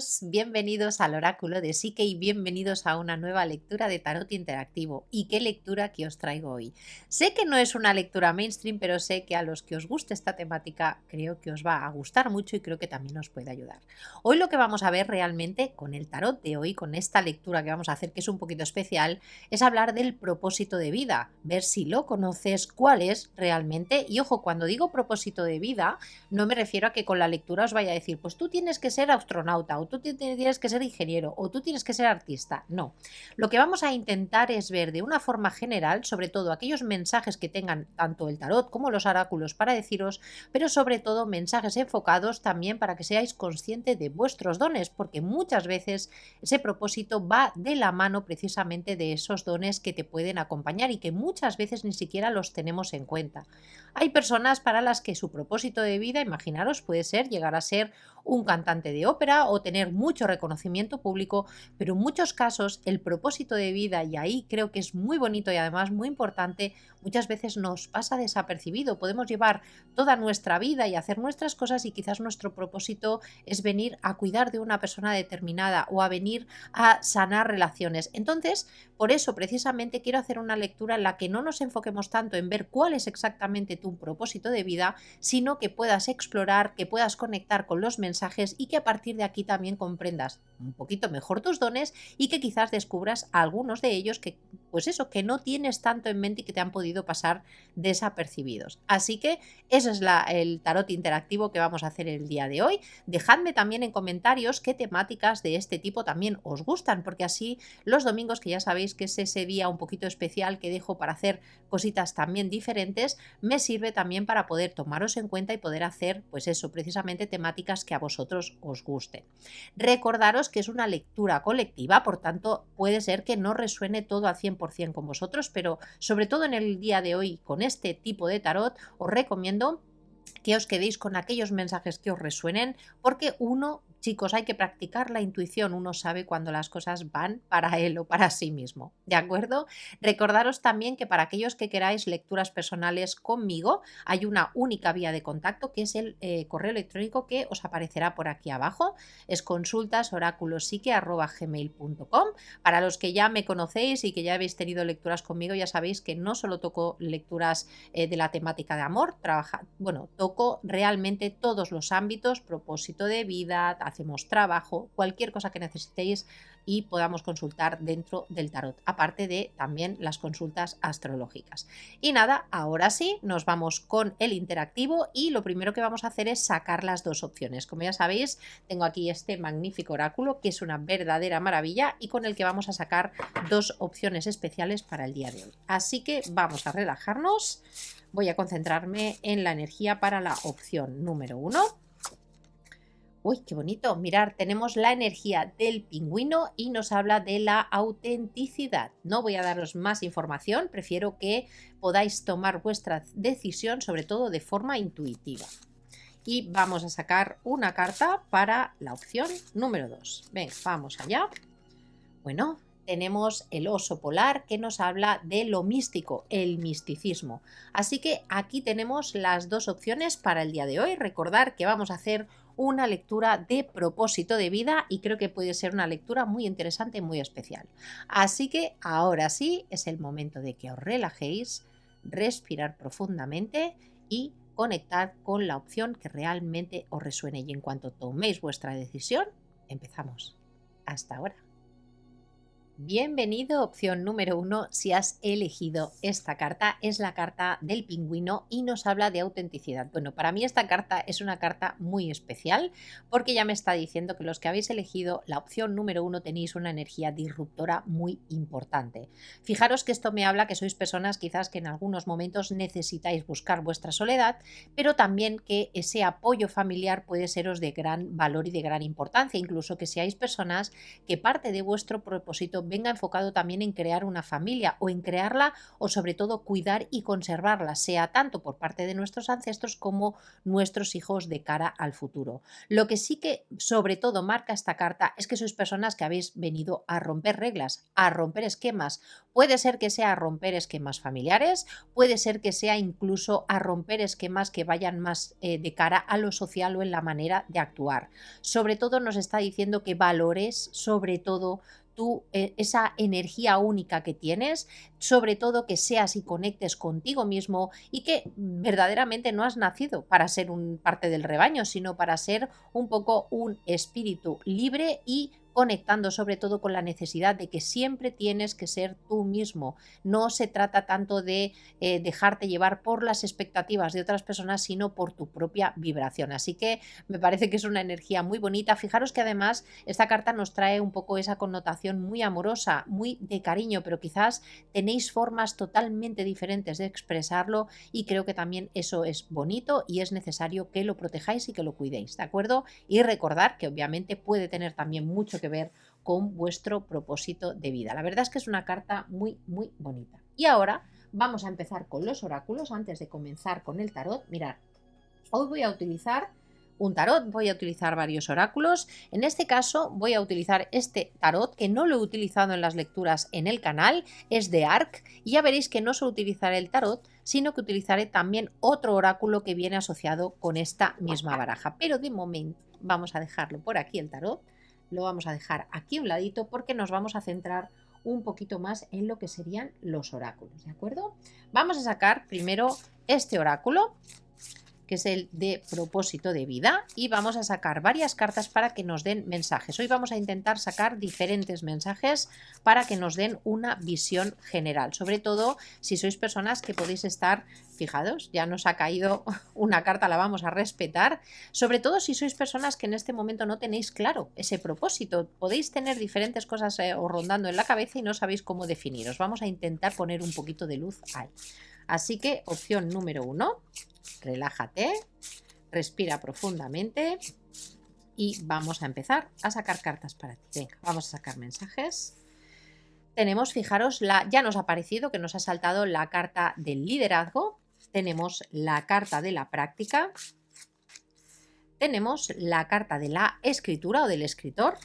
todos, bienvenidos al Oráculo de Psique y bienvenidos a una nueva lectura de Tarot Interactivo. ¿Y qué lectura que os traigo hoy? Sé que no es una lectura mainstream, pero sé que a los que os guste esta temática creo que os va a gustar mucho y creo que también os puede ayudar. Hoy lo que vamos a ver realmente con el tarot de hoy, con esta lectura que vamos a hacer, que es un poquito especial, es hablar del propósito de vida, ver si lo conoces, cuál es realmente. Y ojo, cuando digo propósito de vida, no me refiero a que con la lectura os vaya a decir, pues tú tienes que ser astronauta, o tú tienes que ser ingeniero, o tú tienes que ser artista. No. Lo que vamos a intentar es ver de una forma general, sobre todo aquellos mensajes que tengan tanto el tarot como los oráculos para deciros, pero sobre todo mensajes enfocados también para que seáis conscientes de vuestros dones, porque muchas veces ese propósito va de la mano precisamente de esos dones que te pueden acompañar y que muchas veces ni siquiera los tenemos en cuenta. Hay personas para las que su propósito de vida, imaginaros, puede ser llegar a ser un cantante de ópera o tener mucho reconocimiento público, pero en muchos casos el propósito de vida, y ahí creo que es muy bonito y además muy importante, muchas veces nos pasa desapercibido. Podemos llevar toda nuestra vida y hacer nuestras cosas y quizás nuestro propósito es venir a cuidar de una persona determinada o a venir a sanar relaciones. Entonces, por eso precisamente quiero hacer una lectura en la que no nos enfoquemos tanto en ver cuál es exactamente tu propósito de vida, sino que puedas explorar, que puedas conectar con los mensajes y que a partir de aquí también comprendas un poquito mejor tus dones y que quizás descubras algunos de ellos que, pues eso, que no tienes tanto en mente y que te han podido pasar desapercibidos. Así que ese es el tarot interactivo que vamos a hacer el día de hoy. Dejadme también en comentarios qué temáticas de este tipo también os gustan, porque así los domingos, que ya sabéis que es ese día un poquito especial que dejo para hacer cositas también diferentes, me sirve también para poder tomaros en cuenta y poder hacer, pues eso, precisamente temáticas que a vosotros os gusten. Recordaros que es una lectura colectiva, por tanto puede ser que no resuene todo al 100% con vosotros, pero sobre todo en el día de hoy con este tipo de tarot os recomiendo que os quedéis con aquellos mensajes que os resuenen, porque chicos, hay que practicar la intuición, uno sabe cuando las cosas van para él o para sí mismo, ¿de acuerdo? Recordaros también que para aquellos que queráis lecturas personales conmigo, hay una única vía de contacto, que es el correo electrónico que os aparecerá por aquí abajo, es consultasoraculosique@gmail.com. Para los que ya me conocéis y que ya habéis tenido lecturas conmigo, ya sabéis que no solo toco lecturas de la temática de amor, toco realmente todos los ámbitos, propósito de vida, hacemos trabajo, cualquier cosa que necesitéis y podamos consultar dentro del tarot, aparte de también las consultas astrológicas. Y nada, ahora sí, nos vamos con el interactivo y lo primero que vamos a hacer es sacar las dos opciones. Como ya sabéis, tengo aquí este magnífico oráculo que es una verdadera maravilla y con el que vamos a sacar dos opciones especiales para el día de hoy. Así que vamos a relajarnos. Voy a concentrarme en la energía para la opción número 1. Uy, qué bonito. Mirar, tenemos la energía del pingüino y nos habla de la autenticidad. No voy a daros más información, prefiero que podáis tomar vuestra decisión, sobre todo de forma intuitiva. Y vamos a sacar una carta para la opción número 2. Venga, vamos allá. Bueno, tenemos el oso polar que nos habla de lo místico, el misticismo. Así que aquí tenemos las dos opciones para el día de hoy. Recordar que vamos a hacer una lectura de propósito de vida y creo que puede ser una lectura muy interesante y muy especial. Así que ahora sí es el momento de que os relajéis, respirar profundamente y conectar con la opción que realmente os resuene. Y en cuanto toméis vuestra decisión, empezamos. Hasta ahora. Bienvenido, opción número 1. Si has elegido esta carta, es la carta del pingüino y nos habla de autenticidad. Bueno, para mí esta carta es una carta muy especial porque ya me está diciendo que los que habéis elegido la opción número 1 tenéis una energía disruptora muy importante. Fijaros que esto me habla que sois personas quizás que en algunos momentos necesitáis buscar vuestra soledad, pero también que ese apoyo familiar puede seros de gran valor y de gran importancia, incluso que seáis personas que parte de vuestro propósito venga enfocado también en crear una familia o en crearla o sobre todo cuidar y conservarla, sea tanto por parte de nuestros ancestros como nuestros hijos de cara al futuro. Lo que sí que sobre todo marca esta carta es que sois personas que habéis venido a romper reglas, a romper esquemas. Puede ser que sea a romper esquemas familiares, puede ser que sea incluso a romper esquemas que vayan más de cara a lo social o en la manera de actuar. Sobre todo nos está diciendo que valores sobre todo tú esa energía única que tienes, sobre todo que seas y conectes contigo mismo y que verdaderamente no has nacido para ser un parte del rebaño, sino para ser un poco un espíritu libre y conectando sobre todo con la necesidad de que siempre tienes que ser tú mismo. No se trata tanto de dejarte llevar por las expectativas de otras personas, sino por tu propia vibración. Así que me parece que es una energía muy bonita. Fijaros que además esta carta nos trae un poco esa connotación muy amorosa, muy de cariño, pero quizás tenéis formas totalmente diferentes de expresarlo y creo que también eso es bonito y es necesario que lo protejáis y que lo cuidéis, ¿de acuerdo? Y recordar que obviamente puede tener también mucho que ver con vuestro propósito de vida. La verdad es que es una carta muy, muy bonita. Y ahora vamos a empezar con los oráculos antes de comenzar con el tarot. Mirad, hoy voy a utilizar un tarot, voy a utilizar varios oráculos. En este caso voy a utilizar este tarot que no lo he utilizado en las lecturas en el canal, es de ARC y ya veréis que no solo utilizaré el tarot, sino que utilizaré también otro oráculo que viene asociado con esta misma baraja. Pero de momento vamos a dejarlo por aquí el tarot, lo vamos a dejar aquí a un ladito porque nos vamos a centrar un poquito más en lo que serían los oráculos, ¿de acuerdo? Vamos a sacar primero este oráculo, que es el de propósito de vida, y vamos a sacar varias cartas para que nos den mensajes. Hoy vamos a intentar sacar diferentes mensajes para que nos den una visión general, sobre todo si sois personas que podéis estar, fijados, ya nos ha caído una carta, la vamos a respetar, sobre todo si sois personas que en este momento no tenéis claro ese propósito, podéis tener diferentes cosas os rondando en la cabeza y no sabéis cómo definiros. Vamos a intentar poner un poquito de luz ahí. Así que opción número 1, relájate, respira profundamente y vamos a empezar a sacar cartas para ti. Venga, vamos a sacar mensajes. Tenemos, fijaros, ya nos ha parecido que nos ha saltado la carta del liderazgo, tenemos la carta de la práctica, tenemos la carta de la escritura o del escritor.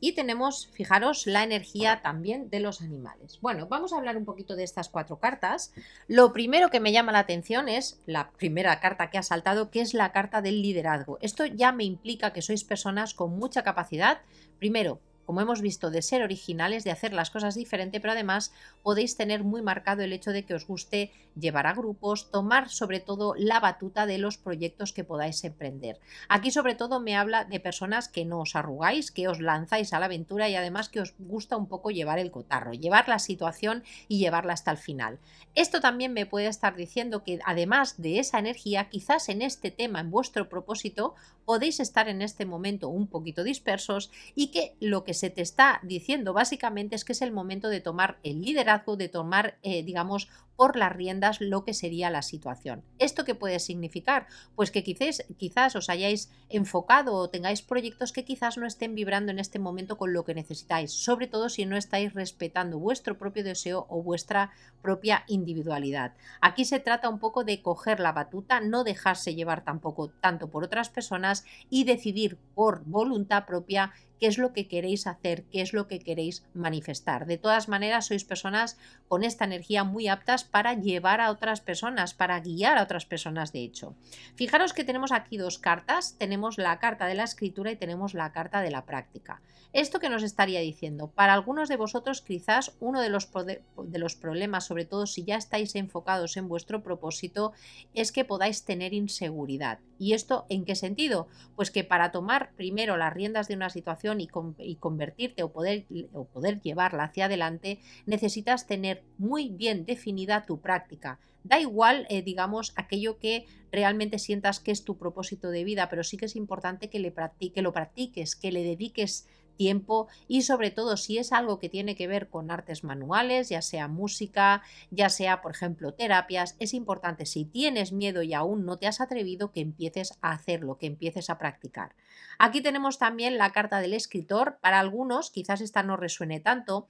Y tenemos, fijaros, la energía también de los animales. Bueno, vamos a hablar un poquito de estas 4 cartas. Lo primero que me llama la atención es la primera carta que ha saltado, que es la carta del liderazgo. Esto ya me implica que sois personas con mucha capacidad, primero, como hemos visto, de ser originales, de hacer las cosas diferente, pero además podéis tener muy marcado el hecho de que os guste llevar a grupos, tomar sobre todo la batuta de los proyectos que podáis emprender. Aquí sobre todo me habla de personas que no os arrugáis, que os lanzáis a la aventura y además que os gusta un poco llevar el cotarro, llevar la situación y llevarla hasta el final. Esto también me puede estar diciendo que además de esa energía, quizás en este tema, en vuestro propósito, podéis estar en este momento un poquito dispersos y que lo que se te está diciendo básicamente es que es el momento de tomar el liderazgo, de tomar, digamos, por las riendas lo que sería la situación. ¿Esto qué puede significar? Pues que quizás os hayáis enfocado o tengáis proyectos que quizás no estén vibrando en este momento con lo que necesitáis, sobre todo si no estáis respetando vuestro propio deseo o vuestra propia individualidad. Aquí se trata un poco de coger la batuta, no dejarse llevar tampoco tanto por otras personas y decidir por voluntad propia qué es lo que queréis hacer, qué es lo que queréis manifestar. De todas maneras, sois personas con esta energía muy aptas para llevar a otras personas, para guiar a otras personas, de hecho. Fijaros que tenemos aquí 2 cartas, tenemos la carta de la escritura y tenemos la carta de la práctica. ¿Esto que nos estaría diciendo? Para algunos de vosotros quizás uno de los problemas, sobre todo si ya estáis enfocados en vuestro propósito, es que podáis tener inseguridad. ¿Y esto en qué sentido? Pues que para tomar primero las riendas de una situación y convertirte o poder llevarla hacia adelante, necesitas tener muy bien definida tu práctica. Da igual, digamos, aquello que realmente sientas que es tu propósito de vida, pero sí que es importante que lo practiques, que le dediques tiempo y sobre todo si es algo que tiene que ver con artes manuales, ya sea música, ya sea por ejemplo terapias, es importante si tienes miedo y aún no te has atrevido que empieces a hacerlo, que empieces a practicar. Aquí tenemos también la carta del escritor. Para algunos quizás esta no resuene tanto,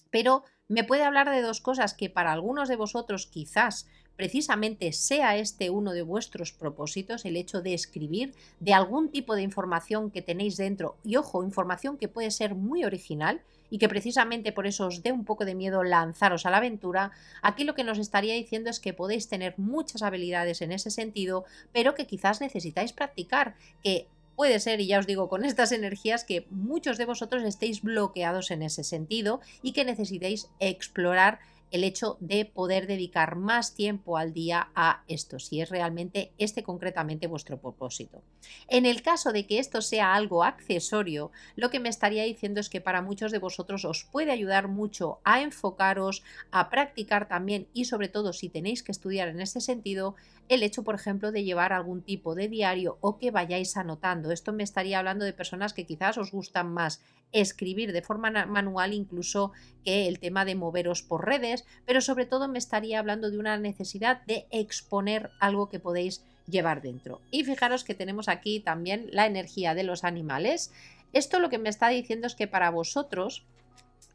pero me puede hablar de dos cosas que para algunos de vosotros quizás precisamente sea este uno de vuestros propósitos, el hecho de escribir de algún tipo de información que tenéis dentro y ojo, información que puede ser muy original y que precisamente por eso os dé un poco de miedo lanzaros a la aventura. Aquí lo que nos estaría diciendo es que podéis tener muchas habilidades en ese sentido, pero que quizás necesitáis practicar, que puede ser, y ya os digo con estas energías, que muchos de vosotros estéis bloqueados en ese sentido y que necesitéis explorar el hecho de poder dedicar más tiempo al día a esto, si es realmente este concretamente vuestro propósito. En el caso de que esto sea algo accesorio, lo que me estaría diciendo es que para muchos de vosotros os puede ayudar mucho a enfocaros, a practicar también y sobre todo si tenéis que estudiar en este sentido, el hecho, por ejemplo, de llevar algún tipo de diario o que vayáis anotando. Esto me estaría hablando de personas que quizás os gustan más escribir de forma manual incluso que el tema de moveros por redes, pero sobre todo me estaría hablando de una necesidad de exponer algo que podéis llevar dentro. Y fijaros que tenemos aquí también la energía de los animales. Esto lo que me está diciendo es que para vosotros,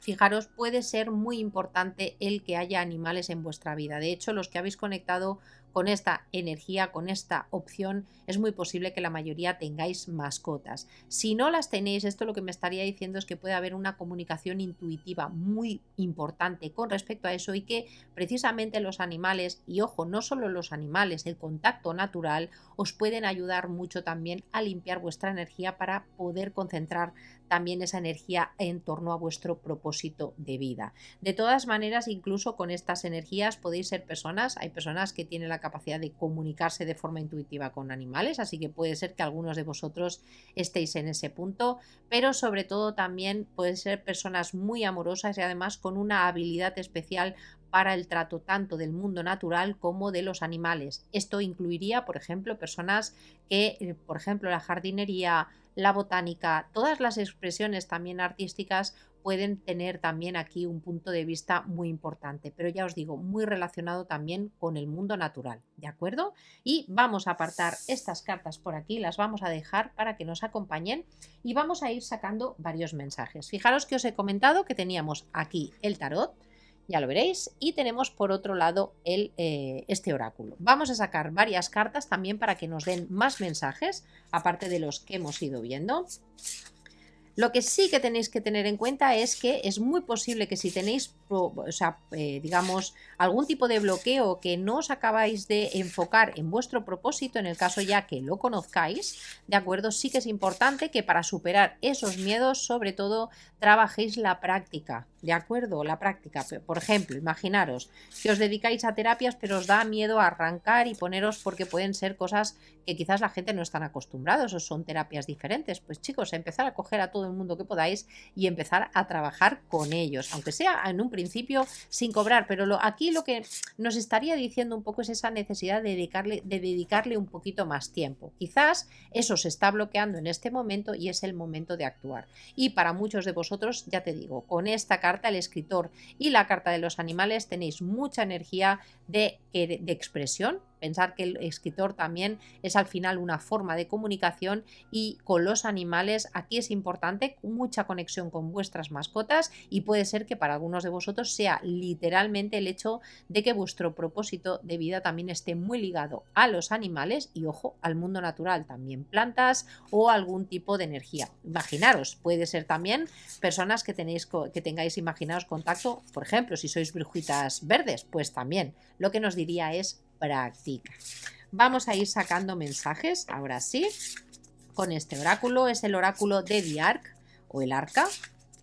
fijaros, puede ser muy importante el que haya animales en vuestra vida. De hecho, los que habéis conectado con esta energía, con esta opción, es muy posible que la mayoría tengáis mascotas. Si no las tenéis, esto lo que me estaría diciendo es que puede haber una comunicación intuitiva muy importante con respecto a eso y que precisamente los animales, y ojo, no solo los animales, el contacto natural, os pueden ayudar mucho también a limpiar vuestra energía para poder concentrar también esa energía en torno a vuestro propósito de vida. De todas maneras, incluso con estas energías podéis ser personas, hay personas que tienen la capacidad de comunicarse de forma intuitiva con animales, así que puede ser que algunos de vosotros estéis en ese punto, pero sobre todo también pueden ser personas muy amorosas y además con una habilidad especial para el trato tanto del mundo natural como de los animales. Esto incluiría, por ejemplo, personas que, por ejemplo, la jardinería, la botánica, todas las expresiones también artísticas pueden tener también aquí un punto de vista muy importante, pero ya os digo, muy relacionado también con el mundo natural, ¿de acuerdo? Y vamos a apartar estas cartas por aquí, las vamos a dejar para que nos acompañen y vamos a ir sacando varios mensajes. Fijaros que os he comentado que teníamos aquí el tarot, ya lo veréis, y tenemos por otro lado este oráculo. Vamos a sacar varias cartas también para que nos den más mensajes, aparte de los que hemos ido viendo. Lo que sí que tenéis que tener en cuenta es que es muy posible que si tenéis, digamos, algún tipo de bloqueo que no os acabáis de enfocar en vuestro propósito, en el caso ya que lo conozcáis, ¿de acuerdo? Sí que es importante que para superar esos miedos, sobre todo, trabajéis la práctica, ¿de acuerdo? La práctica. Por ejemplo, imaginaros que os dedicáis a terapias, pero os da miedo arrancar y poneros porque pueden ser cosas que quizás la gente no están acostumbrados o son terapias diferentes. Pues chicos, empezar a coger a todo el mundo que podáis y empezar a trabajar con ellos, aunque sea en un principio sin cobrar, pero aquí lo que nos estaría diciendo un poco es esa necesidad de dedicarle un poquito más tiempo. Quizás eso se está bloqueando en este momento y es el momento de actuar. Y para muchos de vosotros, ya te digo, con esta carta, el escritor y la carta de los animales, tenéis mucha energía de expresión. Pensar que el escritor también es al final una forma de comunicación y con los animales aquí es importante mucha conexión con vuestras mascotas y puede ser que para algunos de vosotros sea literalmente el hecho de que vuestro propósito de vida también esté muy ligado a los animales y ojo, al mundo natural, también plantas o algún tipo de energía. Imaginaros, puede ser también personas que tengáis imaginaos contacto, por ejemplo, si sois brujitas verdes, pues también lo que nos diría es práctica. Vamos a ir sacando mensajes, ahora sí, con este oráculo. Es el oráculo de The Ark o el arca,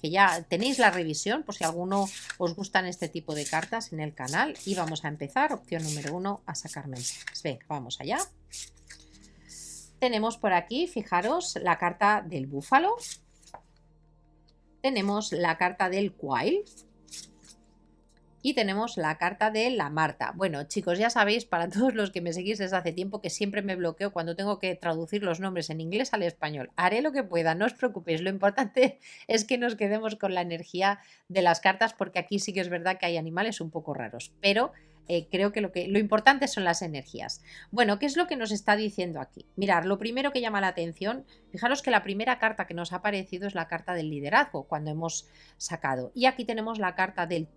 que ya tenéis la revisión por si alguno os gustan este tipo de cartas en el canal. Y vamos a empezar, opción número 1, a sacar mensajes. Venga, vamos allá. Tenemos por aquí, fijaros, la carta del búfalo. Tenemos la carta del quail. Y tenemos la carta de la Marta. Bueno, chicos, ya sabéis, para todos los que me seguís desde hace tiempo, que siempre me bloqueo cuando tengo que traducir los nombres en inglés al español. Haré lo que pueda, no os preocupéis. Lo importante es que nos quedemos con la energía de las cartas, porque aquí sí que es verdad que hay animales un poco raros, pero creo que lo importante son las energías. Bueno, ¿qué es lo que nos está diciendo aquí? Mirad, lo primero que llama la atención, fijaros que la primera carta que nos ha aparecido es la carta del liderazgo, cuando hemos sacado. Y aquí tenemos la carta del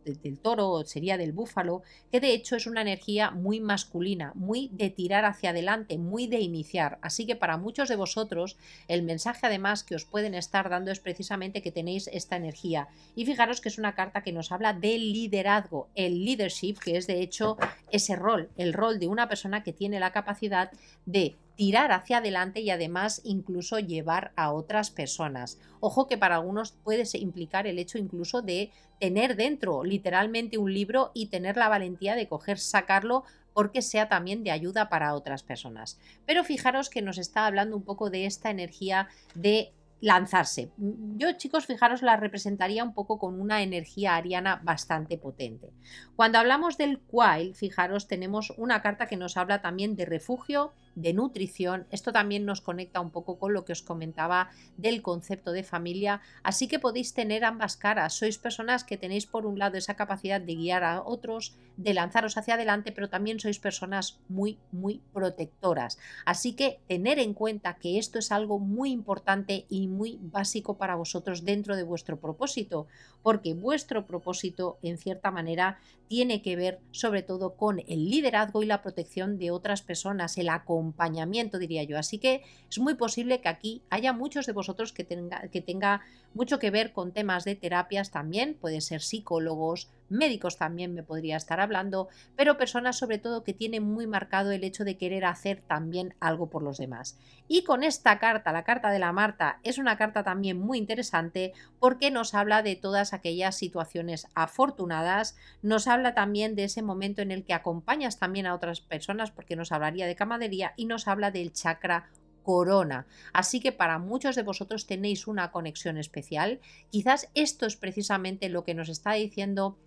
toro, o sería del búfalo, que de hecho es una energía muy masculina, muy de tirar hacia adelante, muy de iniciar. Así que para muchos de vosotros el mensaje además que os pueden estar dando es precisamente que tenéis esta energía. Y fijaros que es una carta que nos habla del liderazgo, el leadership, que es de hecho ese rol, el rol de una persona que tiene la capacidad de tirar hacia adelante y además incluso llevar a otras personas. Ojo que para algunos puede implicar el hecho incluso de tener dentro literalmente un libro y tener la valentía de coger, sacarlo porque sea también de ayuda para otras personas. Pero fijaros que nos está hablando un poco de esta energía de lanzarse. Yo, chicos, fijaros, la representaría un poco con una energía ariana bastante potente. Cuando hablamos del Quail, fijaros, tenemos una carta que nos habla también de refugio, de nutrición. Esto también nos conecta un poco con lo que os comentaba del concepto de familia. Así que podéis tener ambas caras. Sois personas que tenéis por un lado esa capacidad de guiar a otros, de lanzaros hacia adelante, pero también sois personas muy, muy protectoras. Así que tener en cuenta que esto es algo muy importante y muy básico para vosotros dentro de vuestro propósito, porque vuestro propósito, en cierta manera, tiene que ver sobre todo con el liderazgo y la protección de otras personas, el acompañamiento, diría yo. Así que es muy posible que aquí haya muchos de vosotros que tenga mucho que ver con temas de terapias también, puede ser psicólogos, médicos también me podría estar hablando, pero personas sobre todo que tienen muy marcado el hecho de querer hacer también algo por los demás. Y con esta carta, la carta de la Marta, es una carta también muy interesante porque nos habla de todas aquellas situaciones afortunadas, nos habla también de ese momento en el que acompañas también a otras personas, porque nos hablaría de camaradería, y nos habla del chakra corona. Así que para muchos de vosotros tenéis una conexión especial. Quizás esto es precisamente lo que nos está diciendo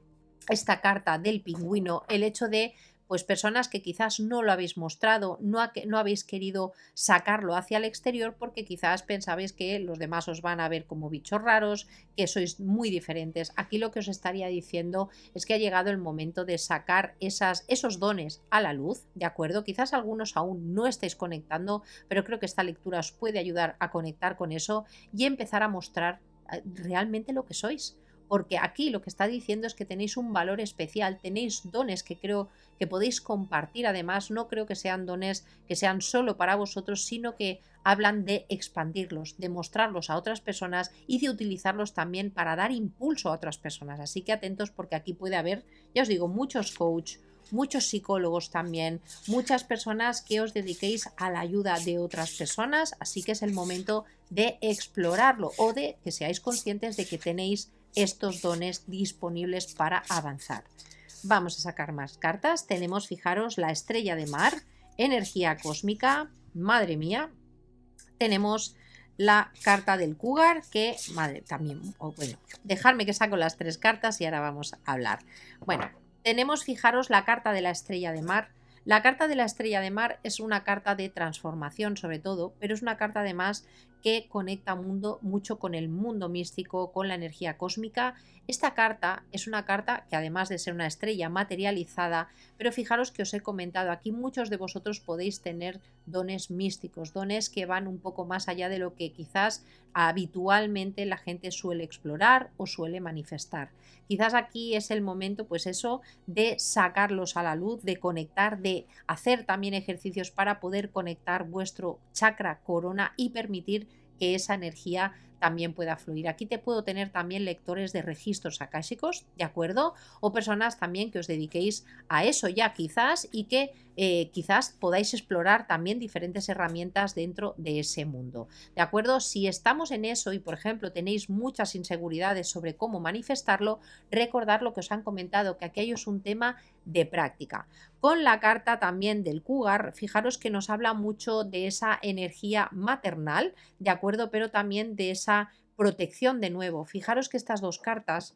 esta carta del pingüino, el hecho de pues personas que quizás no lo habéis mostrado, no habéis querido sacarlo hacia el exterior porque quizás pensabais que los demás os van a ver como bichos raros, que sois muy diferentes. Aquí lo que os estaría diciendo es que ha llegado el momento de sacar esos dones a la luz, ¿de acuerdo? Quizás algunos aún no estáis conectando, pero creo que esta lectura os puede ayudar a conectar con eso y empezar a mostrar realmente lo que sois, porque aquí lo que está diciendo es que tenéis un valor especial, tenéis dones que creo que podéis compartir. Además, no creo que sean dones que sean solo para vosotros, sino que hablan de expandirlos, de mostrarlos a otras personas y de utilizarlos también para dar impulso a otras personas. Así que atentos, porque aquí puede haber, ya os digo, muchos coach, muchos psicólogos también, muchas personas que os dediquéis a la ayuda de otras personas. Así que es el momento de explorarlo o de que seáis conscientes de que tenéis estos dones disponibles para avanzar. Vamos a sacar más cartas. Tenemos, fijaros, la estrella de mar, energía cósmica, madre mía. Tenemos la carta del cougar, que, madre, también, bueno, dejarme que saco las tres cartas y ahora vamos a hablar. Bueno, tenemos, fijaros, la carta de la estrella de mar. La carta de la estrella de mar es una carta de transformación sobre todo, pero es una carta además que conecta mucho con el mundo místico, con la energía cósmica. Esta carta es una carta que además de ser una estrella materializada, pero fijaros que os he comentado, aquí muchos de vosotros podéis tener dones místicos, dones que van un poco más allá de lo que quizás habitualmente la gente suele explorar o suele manifestar. Quizás aquí es el momento, pues eso, de sacarlos a la luz, de conectar, de hacer también ejercicios para poder conectar vuestro chakra corona y permitir que esa energía también pueda fluir. Aquí te puedo tener también lectores de registros akáshicos, ¿de acuerdo? O personas también que os dediquéis a eso ya quizás y que quizás podáis explorar también diferentes herramientas dentro de ese mundo, ¿de acuerdo? Si estamos en eso y, por ejemplo, tenéis muchas inseguridades sobre cómo manifestarlo, recordad lo que os han comentado, que aquello es un tema de práctica. Con la carta también del cougar, fijaros que nos habla mucho de esa energía maternal, ¿de acuerdo? Pero también de esa protección de nuevo. Fijaros que estas dos cartas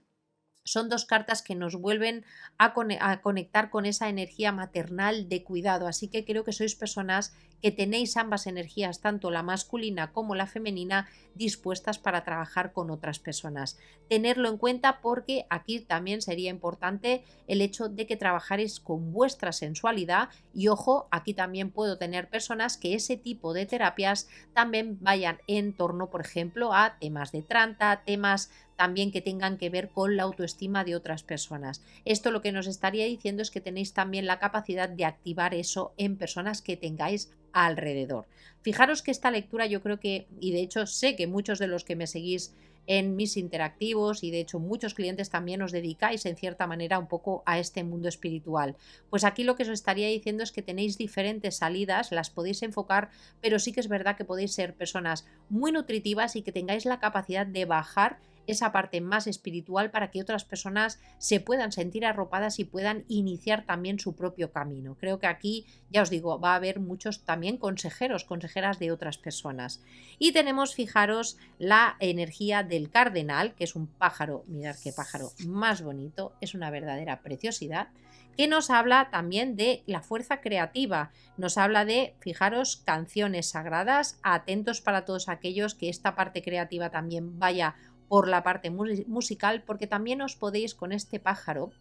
Son dos cartas que nos vuelven a conectar con esa energía maternal de cuidado, así que creo que sois personas que tenéis ambas energías, tanto la masculina como la femenina, dispuestas para trabajar con otras personas. Tenerlo en cuenta porque aquí también sería importante el hecho de que trabajaréis con vuestra sensualidad y ojo, aquí también puedo tener personas que ese tipo de terapias también vayan en torno, por ejemplo, a temas de tranta, temas también que tengan que ver con la autoestima de otras personas. Esto lo que nos estaría diciendo es que tenéis también la capacidad de activar eso en personas que tengáis alrededor. Fijaros que esta lectura yo creo que, y de hecho sé que muchos de los que me seguís en mis interactivos y de hecho muchos clientes también os dedicáis en cierta manera un poco a este mundo espiritual. Pues aquí lo que os estaría diciendo es que tenéis diferentes salidas, las podéis enfocar, pero sí que es verdad que podéis ser personas muy nutritivas y que tengáis la capacidad de bajar esa parte más espiritual para que otras personas se puedan sentir arropadas y puedan iniciar también su propio camino. Creo que aquí, ya os digo, va a haber muchos también consejeros, consejeras de otras personas. Y tenemos, fijaros, la energía del cardenal, que es un pájaro, mirad qué pájaro más bonito, es una verdadera preciosidad, que nos habla también de la fuerza creativa, nos habla de, fijaros, canciones sagradas, atentos para todos aquellos que esta parte creativa también vaya por la parte musical, porque también os podéis con este pájaro,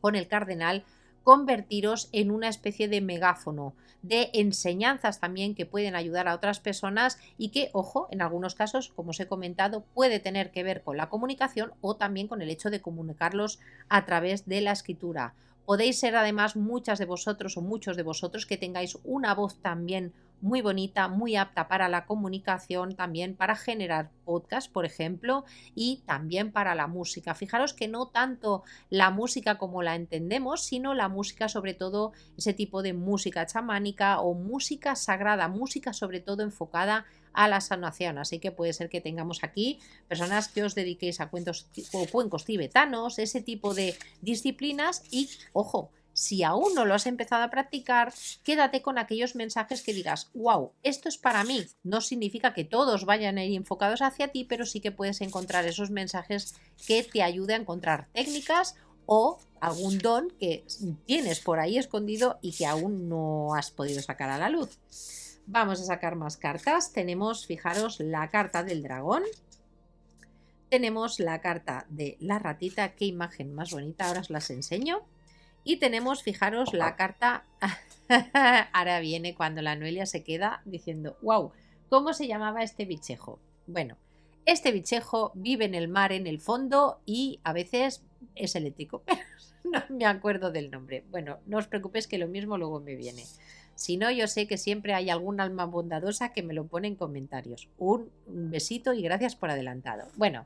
con el cardenal, convertiros en una especie de megáfono, de enseñanzas también que pueden ayudar a otras personas y que, ojo, en algunos casos, como os he comentado, puede tener que ver con la comunicación o también con el hecho de comunicarlos a través de la escritura. Podéis ser además muchas de vosotros o muchos de vosotros que tengáis una voz también muy bonita, muy apta para la comunicación, también para generar podcast, por ejemplo, y también para la música. Fijaros que no tanto la música como la entendemos, sino la música, sobre todo ese tipo de música chamánica o música sagrada, música sobre todo enfocada a la sanación. Así que puede ser que tengamos aquí personas que os dediquéis a cuentos o cuencos tibetanos, ese tipo de disciplinas y, ojo, si aún no lo has empezado a practicar, quédate con aquellos mensajes que digas, wow, esto es para mí. No significa que todos vayan a ir enfocados hacia ti, pero sí que puedes encontrar esos mensajes que te ayuden a encontrar técnicas o algún don que tienes por ahí escondido y que aún no has podido sacar a la luz. Vamos a sacar más cartas. Tenemos, fijaros, la carta del dragón. Tenemos la carta de la ratita. Qué imagen más bonita, ahora os las enseño. Y tenemos, fijaros, la carta... Ahora viene cuando la Noelia se queda diciendo, wow, ¿cómo se llamaba este bichejo? Bueno, este bichejo vive en el mar, en el fondo, y a veces es eléctrico, pero no me acuerdo del nombre. Bueno, no os preocupéis que lo mismo luego me viene. Si no, yo sé que siempre hay algún alma bondadosa que me lo pone en comentarios. Un besito y gracias por adelantado. Bueno,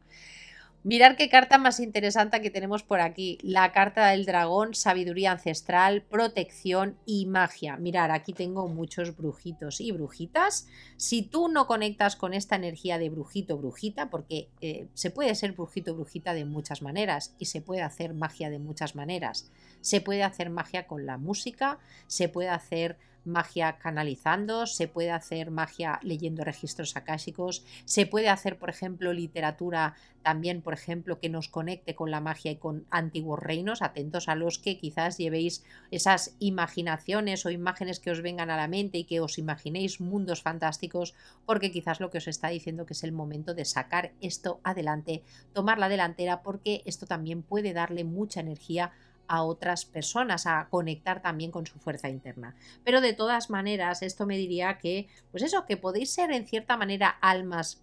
mirad qué carta más interesante que tenemos por aquí. La carta del dragón, sabiduría ancestral, protección y magia. Mirad, aquí tengo muchos brujitos y brujitas. Si tú no conectas con esta energía de brujito, brujita, porque se puede ser brujito, brujita de muchas maneras y se puede hacer magia de muchas maneras. Se puede hacer magia con la música, se puede hacer magia canalizando, se puede hacer magia leyendo registros akáshicos, se puede hacer, por ejemplo, literatura también, por ejemplo, que nos conecte con la magia y con antiguos reinos, atentos a los que quizás llevéis esas imaginaciones o imágenes que os vengan a la mente y que os imaginéis mundos fantásticos, porque quizás lo que os está diciendo que es el momento de sacar esto adelante, tomar la delantera, porque esto también puede darle mucha energía a otras personas, a conectar también con su fuerza interna. Pero de todas maneras, esto me diría que, pues eso, que podéis ser en cierta manera almas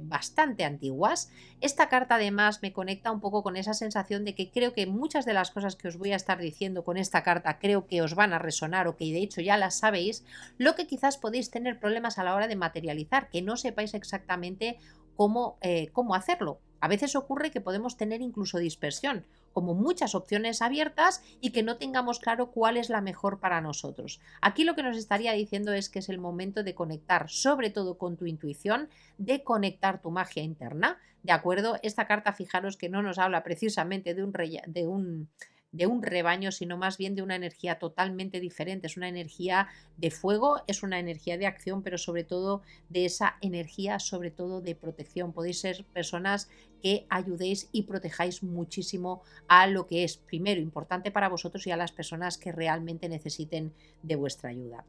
bastante antiguas. Esta carta además me conecta un poco con esa sensación de que creo que muchas de las cosas que os voy a estar diciendo con esta carta creo que os van a resonar o que de hecho ya las sabéis, lo que quizás podéis tener problemas a la hora de materializar, que no sepáis exactamente cómo hacerlo. A veces ocurre que podemos tener incluso dispersión, como muchas opciones abiertas y que no tengamos claro cuál es la mejor para nosotros. Aquí lo que nos estaría diciendo es que es el momento de conectar sobre todo con tu intuición, de conectar tu magia interna, ¿de acuerdo? Esta carta, fijaros que no nos habla precisamente de un de un rebaño, sino más bien de una energía totalmente diferente. Es una energía de fuego, es una energía de acción, pero sobre todo de esa energía, sobre todo de protección. Podéis ser personas que ayudéis y protejáis muchísimo a lo que es, primero, importante para vosotros y a las personas que realmente necesiten de vuestra ayuda.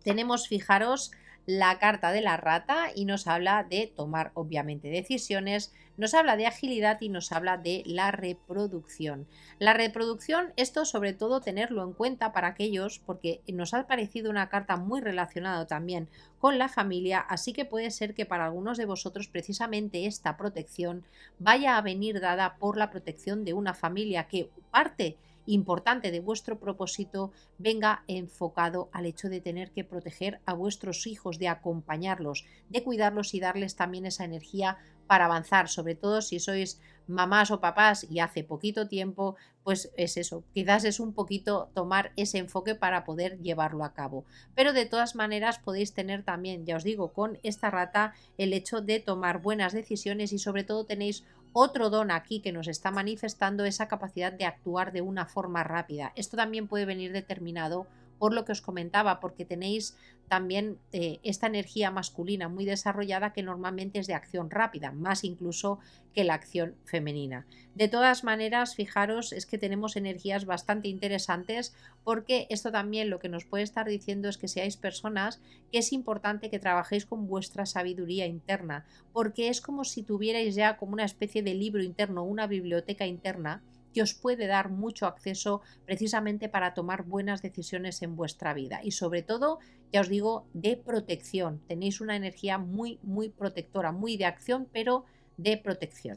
Tenemos, fijaros, la carta de la rata y nos habla de tomar obviamente decisiones, nos habla de agilidad y nos habla de la reproducción. La reproducción, esto sobre todo tenerlo en cuenta para aquellos, porque nos ha parecido una carta muy relacionada también con la familia, así que puede ser que para algunos de vosotros precisamente esta protección vaya a venir dada por la protección de una familia, que parte importante de vuestro propósito venga enfocado al hecho de tener que proteger a vuestros hijos, de acompañarlos, de cuidarlos y darles también esa energía para avanzar, sobre todo si sois mamás o papás y hace poquito tiempo, pues es eso, quizás es un poquito tomar ese enfoque para poder llevarlo a cabo. Pero de todas maneras podéis tener también, ya os digo, con esta rata el hecho de tomar buenas decisiones y sobre todo tenéis otro don aquí que nos está manifestando esa capacidad de actuar de una forma rápida. Esto también puede venir determinado por lo que os comentaba, porque tenéis también esta energía masculina muy desarrollada que normalmente es de acción rápida, más incluso que la acción femenina. De todas maneras, fijaros, es que tenemos energías bastante interesantes, porque esto también lo que nos puede estar diciendo es que seáis personas que es importante que trabajéis con vuestra sabiduría interna, porque es como si tuvierais ya como una especie de libro interno, una biblioteca interna que os puede dar mucho acceso precisamente para tomar buenas decisiones en vuestra vida y sobre todo, ya os digo, de protección. Tenéis una energía muy, muy protectora, muy de acción, pero de protección.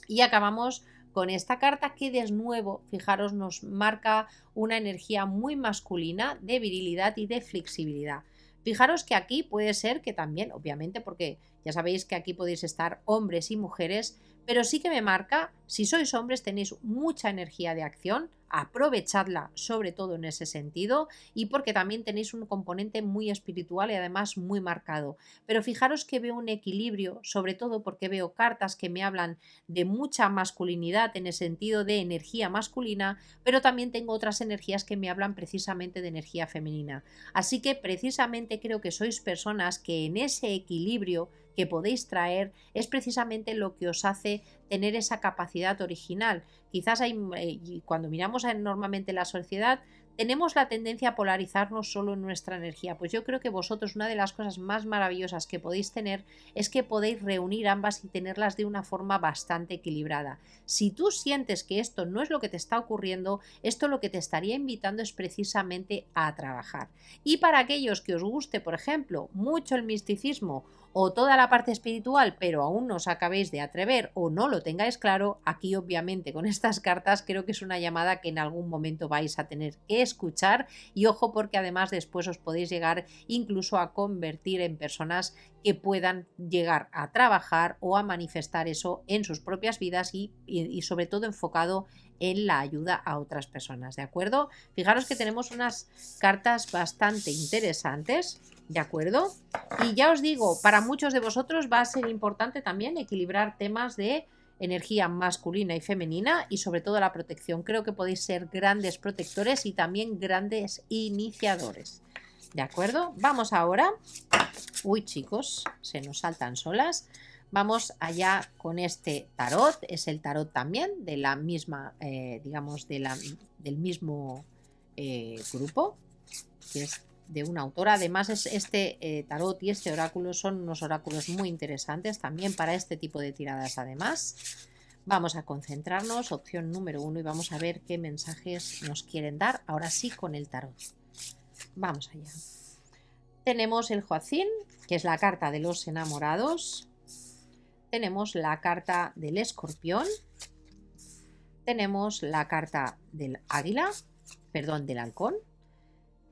Y acabamos con esta carta que de nuevo, fijaros, nos marca una energía muy masculina de virilidad y de flexibilidad. Fijaros que aquí puede ser que también, obviamente, porque ya sabéis que aquí podéis estar hombres y mujeres, pero sí que me marca, si sois hombres tenéis mucha energía de acción, aprovechadla sobre todo en ese sentido y porque también tenéis un componente muy espiritual y además muy marcado. Pero fijaros que veo un equilibrio, sobre todo porque veo cartas que me hablan de mucha masculinidad en el sentido de energía masculina, pero también tengo otras energías que me hablan precisamente de energía femenina. Así que precisamente creo que sois personas que en ese equilibrio que podéis traer es precisamente lo que os hace tener esa capacidad original. Quizás cuando miramos normalmente la sociedad, tenemos la tendencia a polarizarnos solo en nuestra energía. Pues yo creo que vosotros una de las cosas más maravillosas que podéis tener es que podéis reunir ambas y tenerlas de una forma bastante equilibrada. Si tú sientes que esto no es lo que te está ocurriendo, esto lo que te estaría invitando es precisamente a trabajar. Y para aquellos que os guste, por ejemplo, mucho el misticismo o toda la parte espiritual, pero aún no os acabéis de atrever o no lo tengáis claro, aquí obviamente con estas cartas creo que es una llamada que en algún momento vais a tener que escuchar y ojo porque además después os podéis llegar incluso a convertir en personas que puedan llegar a trabajar o a manifestar eso en sus propias vidas y sobre todo enfocado en la ayuda a otras personas, ¿de acuerdo? Fijaros que tenemos unas cartas bastante interesantes, ¿de acuerdo? Y ya os digo, para muchos de vosotros va a ser importante también equilibrar temas de energía masculina y femenina y sobre todo la protección. Creo que podéis ser grandes protectores y también grandes iniciadores. ¿De acuerdo? Vamos ahora. Uy, chicos, se nos saltan solas. Vamos allá con este tarot. Es el tarot también de la misma, digamos, del mismo grupo, que es de una autora. Además, este tarot y este oráculo son unos oráculos muy interesantes también para este tipo de tiradas. Además, vamos a concentrarnos, opción número 1, y vamos a ver qué mensajes nos quieren dar. Ahora sí, con el tarot. Vamos allá. Tenemos el Joacín, que es la carta de los enamorados. Tenemos la carta del escorpión. Tenemos la carta del águila, perdón, del halcón,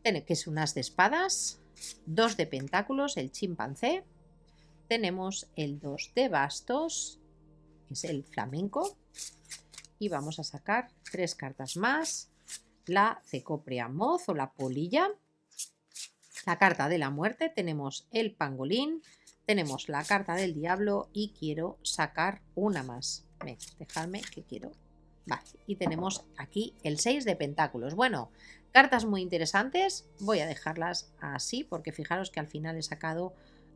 que es un as de espadas, 2 de pentáculos, el chimpancé. Tenemos el 2 de bastos, que es el flamenco. Y vamos a sacar 3 cartas más. La cecopria moz o la polilla. La carta de la muerte, tenemos el pangolín, tenemos la carta del diablo y quiero sacar una más. Dejadme que quiero Vale, y tenemos aquí el 6 de pentáculos. Bueno, cartas muy interesantes. Voy a dejarlas así porque fijaros que al final he sacado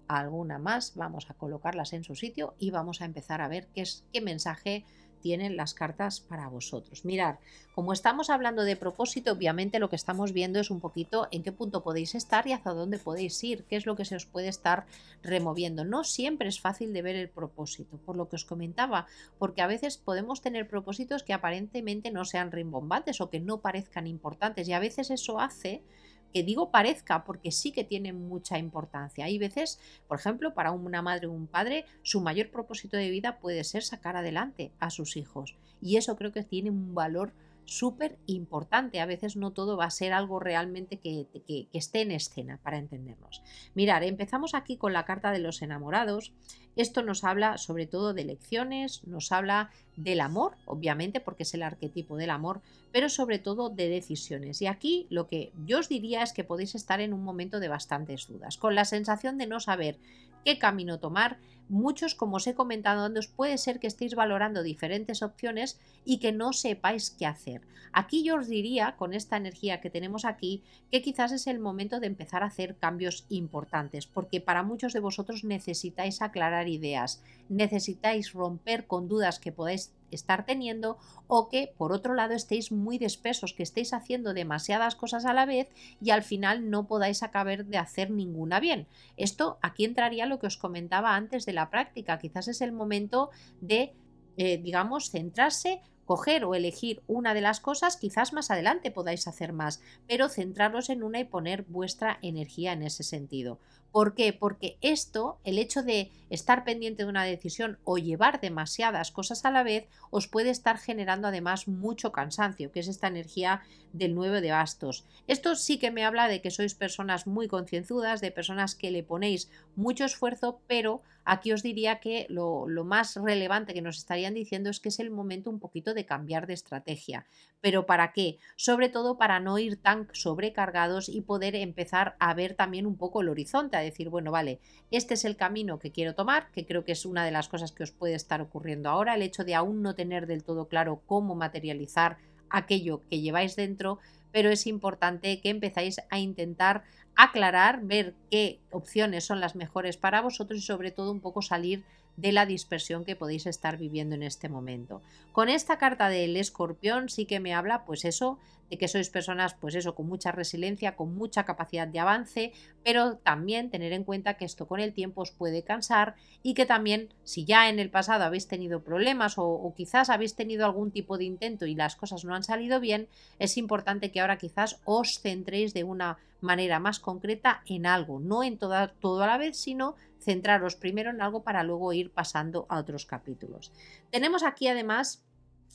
alguna más. Vamos a colocarlas en su sitio y vamos a empezar a ver qué mensaje tienen las cartas para vosotros. Mirad, como estamos hablando de propósito, obviamente lo que estamos viendo es un poquito en qué punto podéis estar y hacia dónde podéis ir, qué es lo que se os puede estar removiendo. No siempre es fácil de ver el propósito, por lo que os comentaba, porque a veces podemos tener propósitos que aparentemente no sean rimbombantes o que no parezcan importantes, y a veces eso hace que, digo parezca, porque sí que tiene mucha importancia. Hay veces, por ejemplo, para una madre o un padre, su mayor propósito de vida puede ser sacar adelante a sus hijos, y eso creo que tiene un valor súper importante. A veces no todo va a ser algo realmente que esté en escena, para entendernos. Mirar, empezamos aquí con la carta de los enamorados. Esto nos habla sobre todo de elecciones, nos habla del amor, obviamente, porque es el arquetipo del amor, pero sobre todo de decisiones. Y aquí lo que yo os diría es que podéis estar en un momento de bastantes dudas, con la sensación de no saber qué camino tomar. Muchos, como os he comentado antes, puede ser que estéis valorando diferentes opciones y que no sepáis qué hacer. Aquí yo os diría, con esta energía que tenemos aquí, que quizás es el momento de empezar a hacer cambios importantes, porque para muchos de vosotros necesitáis aclarar ideas, necesitáis romper con dudas que podáis estar teniendo, o que por otro lado estéis muy dispersos, que estéis haciendo demasiadas cosas a la vez y al final no podáis acabar de hacer ninguna bien. Esto, aquí entraría lo que os comentaba antes de la práctica. Quizás es el momento de digamos, centrarse, coger o elegir una de las cosas. Quizás más adelante podáis hacer más, pero centraros en una y poner vuestra energía en ese sentido. ¿Por qué? Porque esto, el hecho de estar pendiente de una decisión o llevar demasiadas cosas a la vez, os puede estar generando además mucho cansancio, que es esta energía del 9 de bastos. Esto sí que me habla de que sois personas muy concienzudas, de personas que le ponéis mucho esfuerzo, pero aquí os diría que lo más relevante que nos estarían diciendo es que es el momento un poquito de cambiar de estrategia. ¿Pero para qué? Sobre todo para no ir tan sobrecargados y poder empezar a ver también un poco el horizonte, a decir, bueno, vale, este es el camino que quiero tomar, que creo que es una de las cosas que os puede estar ocurriendo ahora, el hecho de aún no tener del todo claro cómo materializar aquello que lleváis dentro, pero es importante que empezáis a intentar aclarar, ver qué opciones son las mejores para vosotros y sobre todo un poco salir de la dispersión que podéis estar viviendo en este momento. Con esta carta del escorpión sí que me habla, pues eso, de que sois personas, pues eso, con mucha resiliencia, con mucha capacidad de avance, pero también tener en cuenta que esto con el tiempo os puede cansar y que también, si ya en el pasado habéis tenido problemas o quizás habéis tenido algún tipo de intento y las cosas no han salido bien, es importante que ahora quizás os centréis de una manera más concreta en algo, no en todo a la vez, sino centraros primero en algo para luego ir pasando a otros capítulos. Tenemos aquí además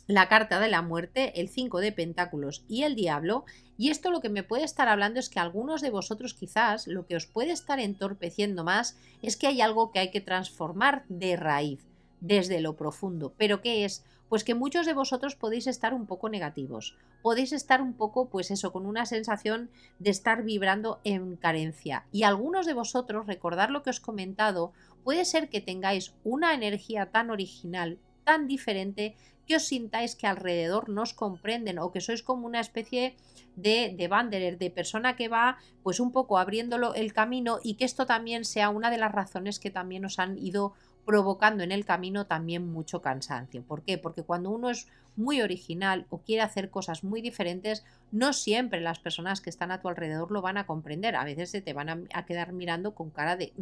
la carta de la muerte, el 5 de pentáculos y el diablo, y esto lo que me puede estar hablando es que algunos de vosotros quizás lo que os puede estar entorpeciendo más es que hay algo que hay que transformar de raíz, desde lo profundo. ¿Pero qué es? Pues que muchos de vosotros podéis estar un poco negativos, podéis estar un poco, pues eso, con una sensación de estar vibrando en carencia, y algunos de vosotros, recordad lo que os he comentado, puede ser que tengáis una energía tan original, tan diferente, que os sintáis que alrededor no os comprenden o que sois como una especie de wanderer, de persona que va pues un poco abriéndolo el camino, y que esto también sea una de las razones que también os han ido provocando en el camino también mucho cansancio. ¿Por qué? Porque cuando uno es muy original o quiere hacer cosas muy diferentes, no siempre las personas que están a tu alrededor lo van a comprender. A veces se te van a quedar mirando con cara de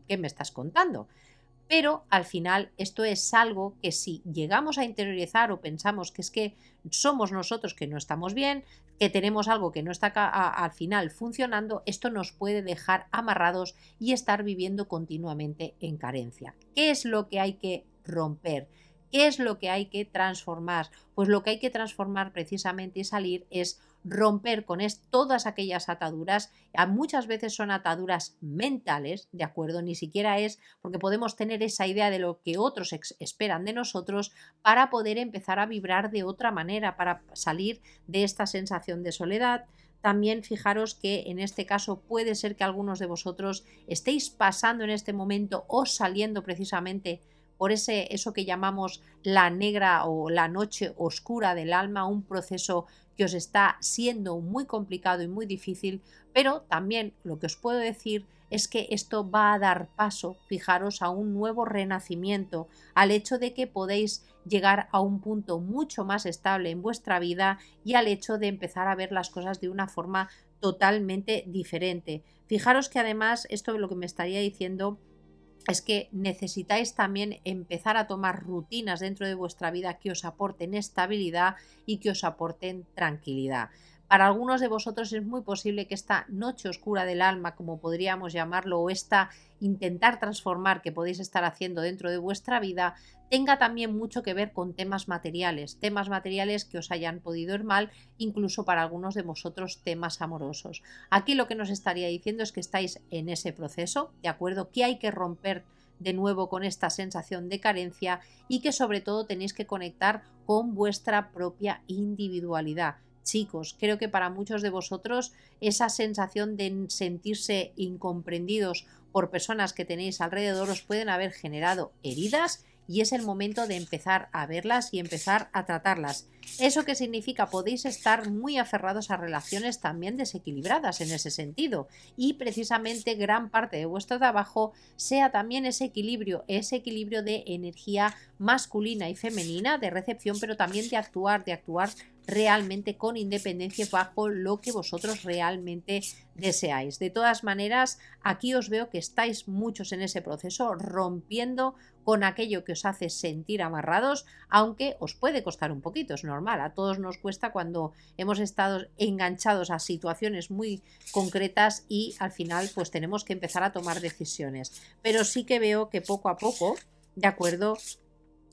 ¿qué me estás contando? Pero al final esto es algo que si llegamos a interiorizar o pensamos que es que somos nosotros que no estamos bien, que tenemos algo que no está al final funcionando, esto nos puede dejar amarrados y estar viviendo continuamente en carencia. ¿Qué es lo que hay que romper? ¿Qué es lo que hay que transformar? Pues lo que hay que transformar precisamente y salir es romper con todas aquellas ataduras. Muchas veces son ataduras mentales, ¿de acuerdo? Ni siquiera es porque podemos tener esa idea de lo que otros esperan de nosotros, para poder empezar a vibrar de otra manera, para salir de esta sensación de soledad. También fijaros que en este caso puede ser que algunos de vosotros estéis pasando en este momento o saliendo precisamente por eso que llamamos la negra o la noche oscura del alma, un proceso que os está siendo muy complicado y muy difícil, pero también lo que os puedo decir es que esto va a dar paso, fijaros, a un nuevo renacimiento, al hecho de que podéis llegar a un punto mucho más estable en vuestra vida y al hecho de empezar a ver las cosas de una forma totalmente diferente. Fijaros que además esto lo que me estaría diciendo es que necesitáis también empezar a tomar rutinas dentro de vuestra vida que os aporten estabilidad y que os aporten tranquilidad. Para algunos de vosotros es muy posible que esta noche oscura del alma, como podríamos llamarlo, o esta intentar transformar que podéis estar haciendo dentro de vuestra vida, tenga también mucho que ver con temas materiales que os hayan podido ir mal, incluso para algunos de vosotros temas amorosos. Aquí lo que nos estaría diciendo es que estáis en ese proceso, ¿de acuerdo? Que hay que romper de nuevo con esta sensación de carencia y que sobre todo tenéis que conectar con vuestra propia individualidad. Chicos, creo que para muchos de vosotros esa sensación de sentirse incomprendidos por personas que tenéis alrededor os pueden haber generado heridas y es el momento de empezar a verlas y empezar a tratarlas. ¿Eso qué significa? Podéis estar muy aferrados a relaciones también desequilibradas en ese sentido y precisamente gran parte de vuestro trabajo sea también ese equilibrio de energía masculina y femenina, de recepción, pero también de actuar realmente con independencia bajo lo que vosotros realmente deseáis. De todas maneras, aquí os veo que estáis muchos en ese proceso rompiendo con aquello que os hace sentir amarrados, aunque os puede costar un poquito, es normal, a todos nos cuesta cuando hemos estado enganchados a situaciones muy concretas y al final pues tenemos que empezar a tomar decisiones. Pero sí que veo que poco a poco, ¿de acuerdo?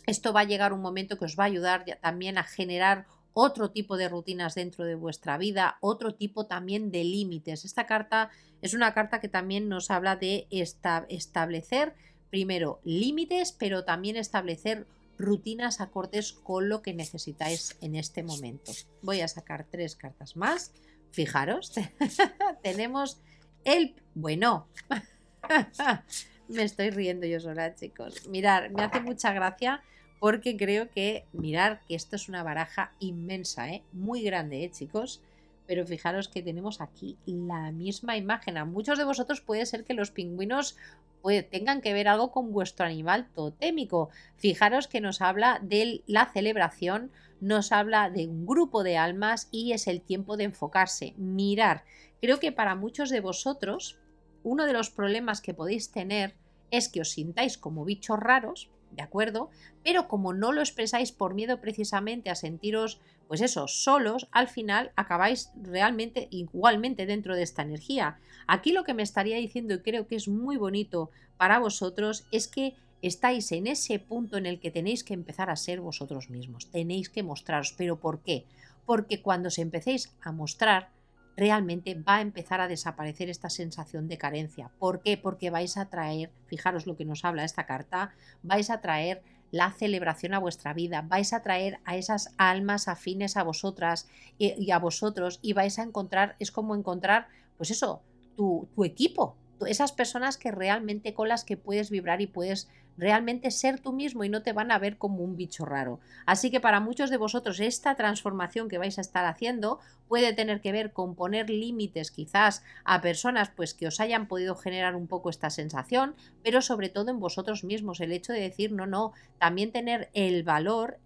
Esto va a llegar un momento que os va a ayudar también a generar otro tipo de rutinas dentro de vuestra vida, otro tipo también de límites. Esta carta es una carta que también nos habla de establecer primero límites, pero también establecer rutinas acordes con lo que necesitáis en este momento. Voy a sacar 3 cartas más. Fijaros, tenemos bueno, me estoy riendo yo sola, chicos. Mirad, me hace mucha gracia porque creo que, mirad, que esto es una baraja inmensa, muy grande, chicos. Pero fijaros que tenemos aquí la misma imagen. A muchos de vosotros puede ser que los pingüinos tengan que ver algo con vuestro animal totémico. Fijaros que nos habla de la celebración, nos habla de un grupo de almas y es el tiempo de enfocarse. Mirar, creo que para muchos de vosotros uno de los problemas que podéis tener es que os sintáis como bichos raros, ¿de acuerdo? Pero como no lo expresáis por miedo precisamente a sentiros, pues eso, solos, al final acabáis realmente igualmente dentro de esta energía. Aquí lo que me estaría diciendo, y creo que es muy bonito para vosotros, es que estáis en ese punto en el que tenéis que empezar a ser vosotros mismos, tenéis que mostraros. ¿Pero por qué? Porque cuando os empecéis a mostrar, realmente va a empezar a desaparecer esta sensación de carencia. ¿Por qué? Porque vais a traer, fijaros lo que nos habla esta carta, vais a traer la celebración a vuestra vida, vais a traer a esas almas afines a vosotras y a vosotros y vais a encontrar, es como encontrar, pues eso, tu equipo, esas personas que realmente con las que puedes vibrar y puedes realmente ser tú mismo y no te van a ver como un bicho raro. Así que para muchos de vosotros esta transformación que vais a estar haciendo puede tener que ver con poner límites quizás a personas pues que os hayan podido generar un poco esta sensación, pero sobre todo en vosotros mismos, el hecho de decir no, también tener el valor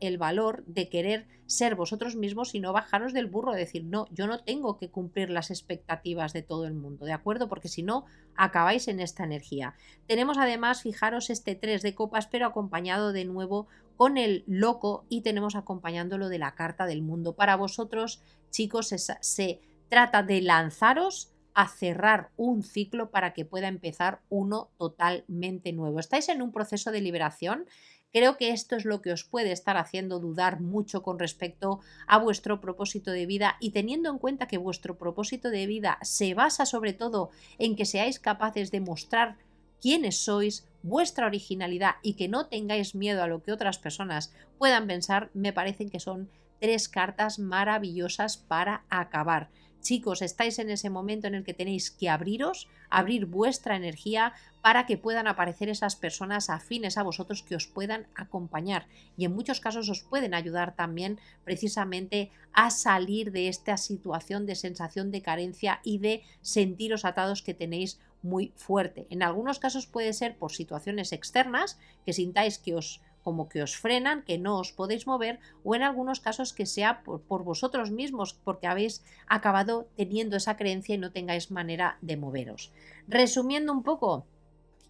de querer ser vosotros mismos y no bajaros del burro, de decir no, yo no tengo que cumplir las expectativas de todo el mundo, ¿de acuerdo? Porque si no, acabáis en esta energía. Tenemos además, fijaros, este 3 de copas, pero acompañado de nuevo con el loco y tenemos acompañándolo de la carta del mundo. Para vosotros, chicos, se trata de lanzaros a cerrar un ciclo para que pueda empezar uno totalmente nuevo. Estáis en un proceso de liberación. Creo que esto es lo que os puede estar haciendo dudar mucho con respecto a vuestro propósito de vida y teniendo en cuenta que vuestro propósito de vida se basa sobre todo en que seáis capaces de mostrar quiénes sois, vuestra originalidad y que no tengáis miedo a lo que otras personas puedan pensar, me parecen que son 3 cartas maravillosas para acabar. chicos, estáis en ese momento en el que tenéis que abriros, abrir vuestra energía para que puedan aparecer esas personas afines a vosotros que os puedan acompañar y en muchos casos os pueden ayudar también precisamente a salir de esta situación de sensación de carencia y de sentiros atados que tenéis muy fuerte. En algunos casos puede ser por situaciones externas, que sintáis que os como que os frenan, que no os podéis mover, o en algunos casos que sea por vosotros mismos, porque habéis acabado teniendo esa creencia y no tengáis manera de moveros. Resumiendo un poco,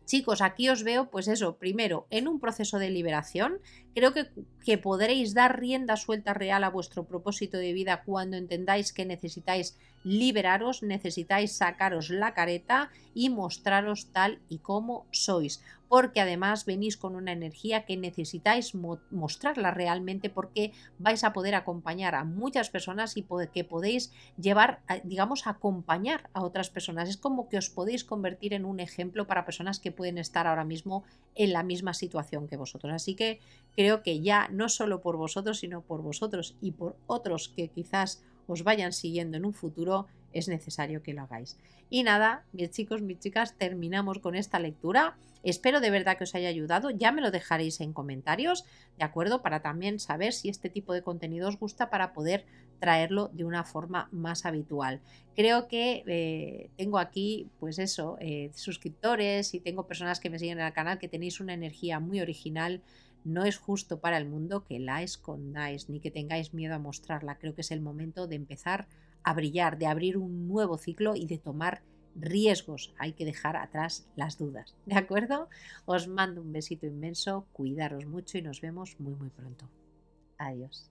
chicos, aquí os veo, pues eso, primero, en un proceso de liberación. Creo que podréis dar rienda suelta real a vuestro propósito de vida cuando entendáis que necesitáis liberaros, necesitáis sacaros la careta y mostraros tal y como sois. Porque además venís con una energía que necesitáis mostrarla realmente porque vais a poder acompañar a muchas personas y que podéis llevar, digamos, acompañar a otras personas. Es como que os podéis convertir en un ejemplo para personas que pueden estar ahora mismo en la misma situación que vosotros. Así que creo que ya no solo por vosotros, sino por vosotros y por otros que quizás os vayan siguiendo en un futuro, es necesario que lo hagáis. Y nada, mis chicos, mis chicas, terminamos con esta lectura. Espero de verdad que os haya ayudado. Ya me lo dejaréis en comentarios, ¿de acuerdo? Para también saber si este tipo de contenido os gusta para poder traerlo de una forma más habitual. Creo que tengo aquí, pues eso, suscriptores y tengo personas que me siguen en el canal que tenéis una energía muy original. No es justo para el mundo que la escondáis ni que tengáis miedo a mostrarla. Creo que es el momento de empezar a brillar, de abrir un nuevo ciclo y de tomar riesgos. Hay que dejar atrás las dudas, ¿de acuerdo? Os mando un besito inmenso, cuidaros mucho y nos vemos muy muy pronto. Adiós.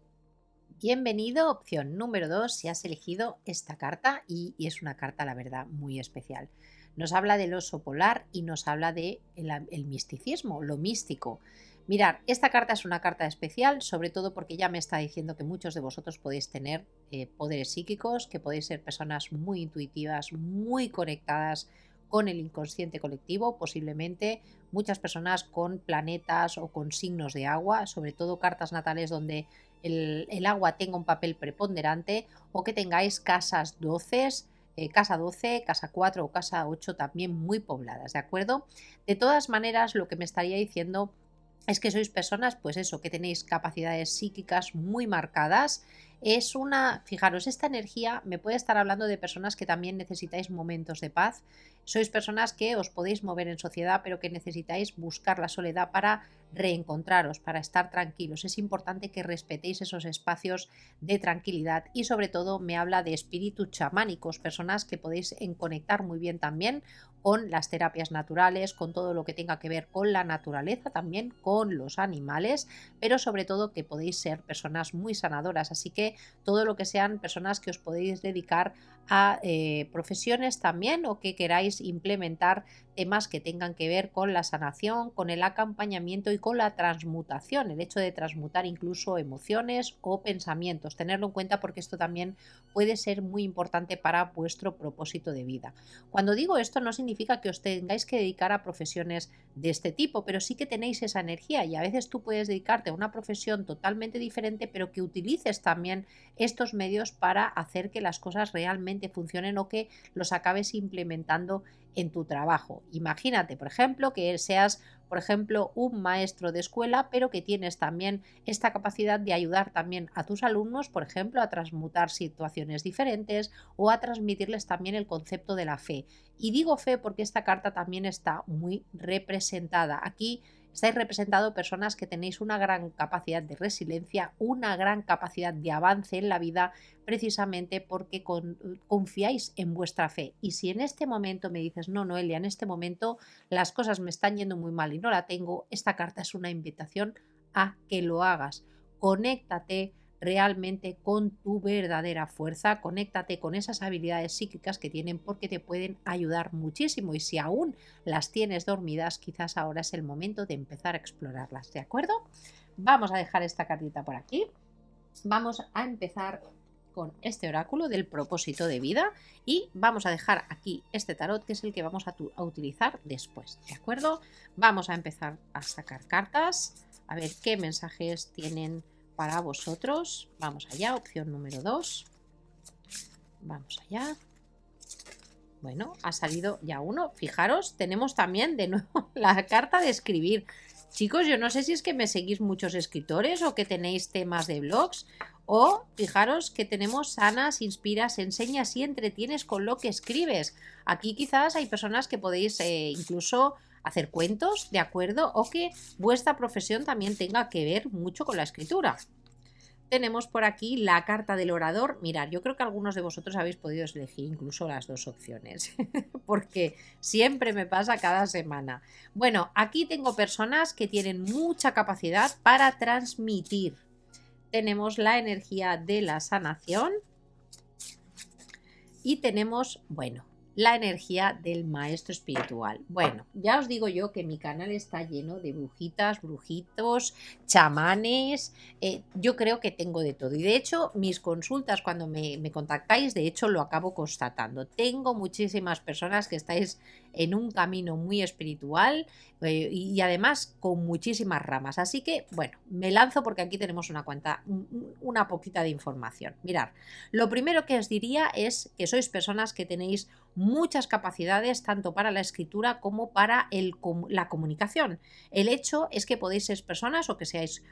Bienvenido, opción número 2, si has elegido esta carta y es una carta, la verdad, muy especial. Nos habla del oso polar y nos habla de el misticismo, lo místico. Mirad, esta carta es una carta especial, sobre todo porque ya me está diciendo que muchos de vosotros podéis tener poderes psíquicos, que podéis ser personas muy intuitivas, muy conectadas con el inconsciente colectivo, posiblemente muchas personas con planetas o con signos de agua, sobre todo cartas natales donde el agua tenga un papel preponderante o que tengáis casas 12, casa 12, casa 4 o casa 8 también muy pobladas, ¿de acuerdo? De todas maneras, lo que me estaría diciendo es que sois personas, pues eso, que tenéis capacidades psíquicas muy marcadas. Es una, fijaros, esta energía me puede estar hablando de personas que también necesitáis momentos de paz. Sois personas que os podéis mover en sociedad, pero que necesitáis buscar la soledad para reencontraros, para estar tranquilos. Es importante que respetéis esos espacios de tranquilidad y sobre todo me habla de espíritus chamánicos, personas que podéis conectar muy bien también con las terapias naturales, con todo lo que tenga que ver con la naturaleza, también con los animales, pero sobre todo que podéis ser personas muy sanadoras. Así que todo lo que sean personas que os podéis dedicar a profesiones también o que queráis implementar temas que tengan que ver con la sanación, con el acompañamiento y con la transmutación, el hecho de transmutar incluso emociones o pensamientos. Tenerlo en cuenta porque esto también puede ser muy importante para vuestro propósito de vida. Cuando digo esto no significa que os tengáis que dedicar a profesiones de este tipo, pero sí que tenéis esa energía y a veces tú puedes dedicarte a una profesión totalmente diferente, pero que utilices también estos medios para hacer que las cosas realmente funcionen o que los acabes implementando en tu trabajo. Imagínate, por ejemplo, que seas, por ejemplo, un maestro de escuela, pero que tienes también esta capacidad de ayudar también a tus alumnos, por ejemplo, a transmutar situaciones diferentes o a transmitirles también el concepto de la fe. Y digo fe porque esta carta también está muy representada. Aquí estáis representado personas que tenéis una gran capacidad de resiliencia, una gran capacidad de avance en la vida, precisamente porque confiáis en vuestra fe. Y si en este momento me dices, no, Noelia, en este momento las cosas me están yendo muy mal y no la tengo, esta carta es una invitación a que lo hagas. Conéctate realmente con tu verdadera fuerza, conéctate con esas habilidades psíquicas que tienen porque te pueden ayudar muchísimo y si aún las tienes dormidas, quizás ahora es el momento de empezar a explorarlas, ¿de acuerdo? Vamos a dejar esta cartita por aquí, vamos a empezar con este oráculo del propósito de vida y vamos a dejar aquí este tarot que es el que vamos a utilizar después, ¿de acuerdo? Vamos a empezar a sacar cartas, a ver qué mensajes tienen para vosotros. Vamos allá, opción número 2. Vamos allá. Bueno, ha salido ya uno. Fijaros, tenemos también de nuevo la carta de escribir. Chicos, yo no sé si es que me seguís muchos escritores o que tenéis temas de blogs, o fijaros que tenemos sanas, inspiras, enseñas y entretienes con lo que escribes. Aquí quizás hay personas que podéis incluso hacer cuentos, ¿de acuerdo? O que vuestra profesión también tenga que ver mucho con la escritura. Tenemos por aquí la carta del orador. Mirad, yo creo que algunos de vosotros habéis podido elegir incluso las dos opciones, porque siempre me pasa cada semana. Bueno, aquí tengo personas que tienen mucha capacidad para transmitir. Tenemos la energía de la sanación y tenemos, bueno, la energía del maestro espiritual. Bueno, ya os digo yo que mi canal está lleno de brujitas, brujitos, chamanes. Yo creo que tengo de todo. Y de hecho, mis consultas cuando me contactáis, de hecho lo acabo constatando. Tengo muchísimas personas que estáis en un camino muy espiritual y además con muchísimas ramas. Así que, bueno, me lanzo porque aquí tenemos una poquita de información. Mirad, lo primero que os diría es que sois personas que tenéis muchas capacidades tanto para la escritura como para la comunicación. El hecho es que podéis ser personas o que seáis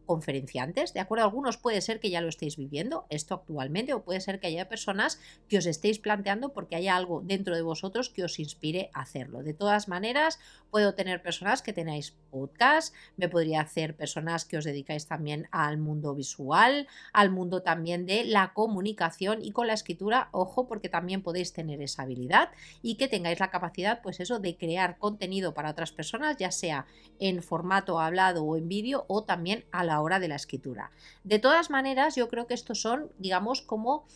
conferenciantes, ¿de acuerdo? Algunos puede ser que ya lo estéis viviendo esto actualmente, o puede ser que haya personas que os estéis planteando porque haya algo dentro de vosotros que os inspire a hacerlo. De todas maneras, puedo tener personas que tenéis podcast, me podría hacer personas que os dedicáis también al mundo visual, al mundo también de la comunicación, y con la escritura, ojo, porque también podéis tener esa habilidad y que tengáis la capacidad, pues eso, de crear contenido para otras personas, ya sea en formato hablado o en vídeo, o también a la hora de la escritura. De todas maneras, yo creo que estos son, digamos, como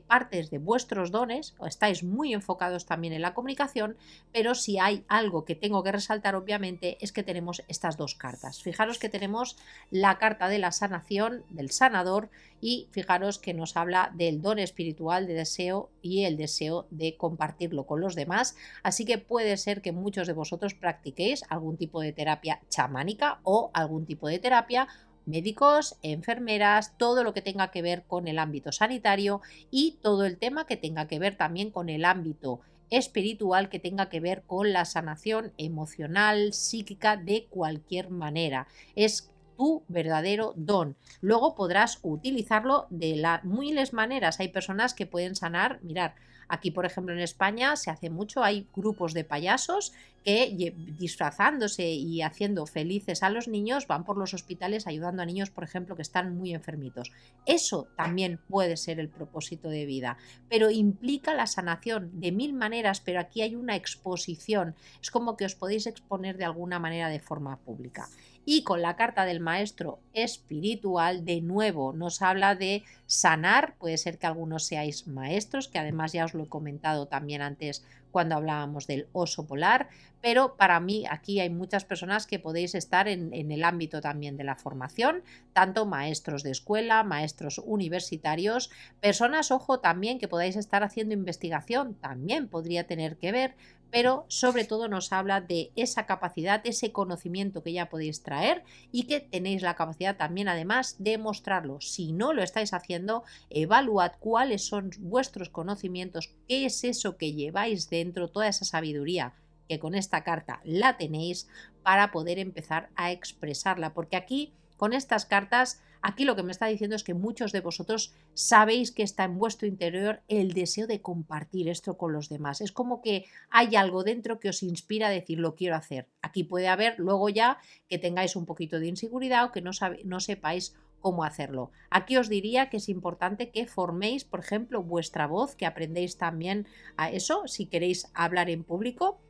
partes de vuestros dones, o estáis muy enfocados también en la comunicación, pero si hay algo que tengo que resaltar, obviamente, es que tenemos estas dos cartas. Fijaros que tenemos la carta de la sanación, del sanador, y fijaros que nos habla del don espiritual de deseo y el deseo de compartirlo con los demás. Así que puede ser que muchos de vosotros practiquéis algún tipo de terapia chamánica o algún tipo de terapia, médicos, enfermeras, todo lo que tenga que ver con el ámbito sanitario y todo el tema que tenga que ver también con el ámbito espiritual, que tenga que ver con la sanación emocional, psíquica, de cualquier manera. Es tu verdadero don. Luego podrás utilizarlo de miles maneras. Hay personas que pueden sanar, mirar, aquí por ejemplo en España se hace mucho, hay grupos de payasos que disfrazándose y haciendo felices a los niños van por los hospitales ayudando a niños, por ejemplo, que están muy enfermitos. Eso también puede ser el propósito de vida, pero implica la sanación de mil maneras, pero aquí hay una exposición. Es como que os podéis exponer de alguna manera de forma pública. Y con la carta del maestro espiritual, de nuevo, nos habla de sanar. Puede ser que algunos seáis maestros, que además ya os lo he comentado también antes cuando hablábamos del oso polar, pero para mí aquí hay muchas personas que podéis estar en el ámbito también de la formación, tanto maestros de escuela, maestros universitarios, personas, ojo, también que podáis estar haciendo investigación, también podría tener que ver, pero sobre todo nos habla de esa capacidad, ese conocimiento que ya podéis traer y que tenéis la capacidad también además de mostrarlo. Si no lo estáis haciendo, evaluad cuáles son vuestros conocimientos, qué es eso que lleváis dentro, toda esa sabiduría que con esta carta la tenéis, para poder empezar a expresarla, porque aquí con estas cartas, aquí lo que me está diciendo es que muchos de vosotros sabéis que está en vuestro interior el deseo de compartir esto con los demás. Es como que hay algo dentro que os inspira a decir, lo quiero hacer. Aquí puede haber luego ya que tengáis un poquito de inseguridad o que no sepáis cómo hacerlo. Aquí os diría que es importante que forméis, por ejemplo, vuestra voz, que aprendéis también a eso, si queréis hablar en público,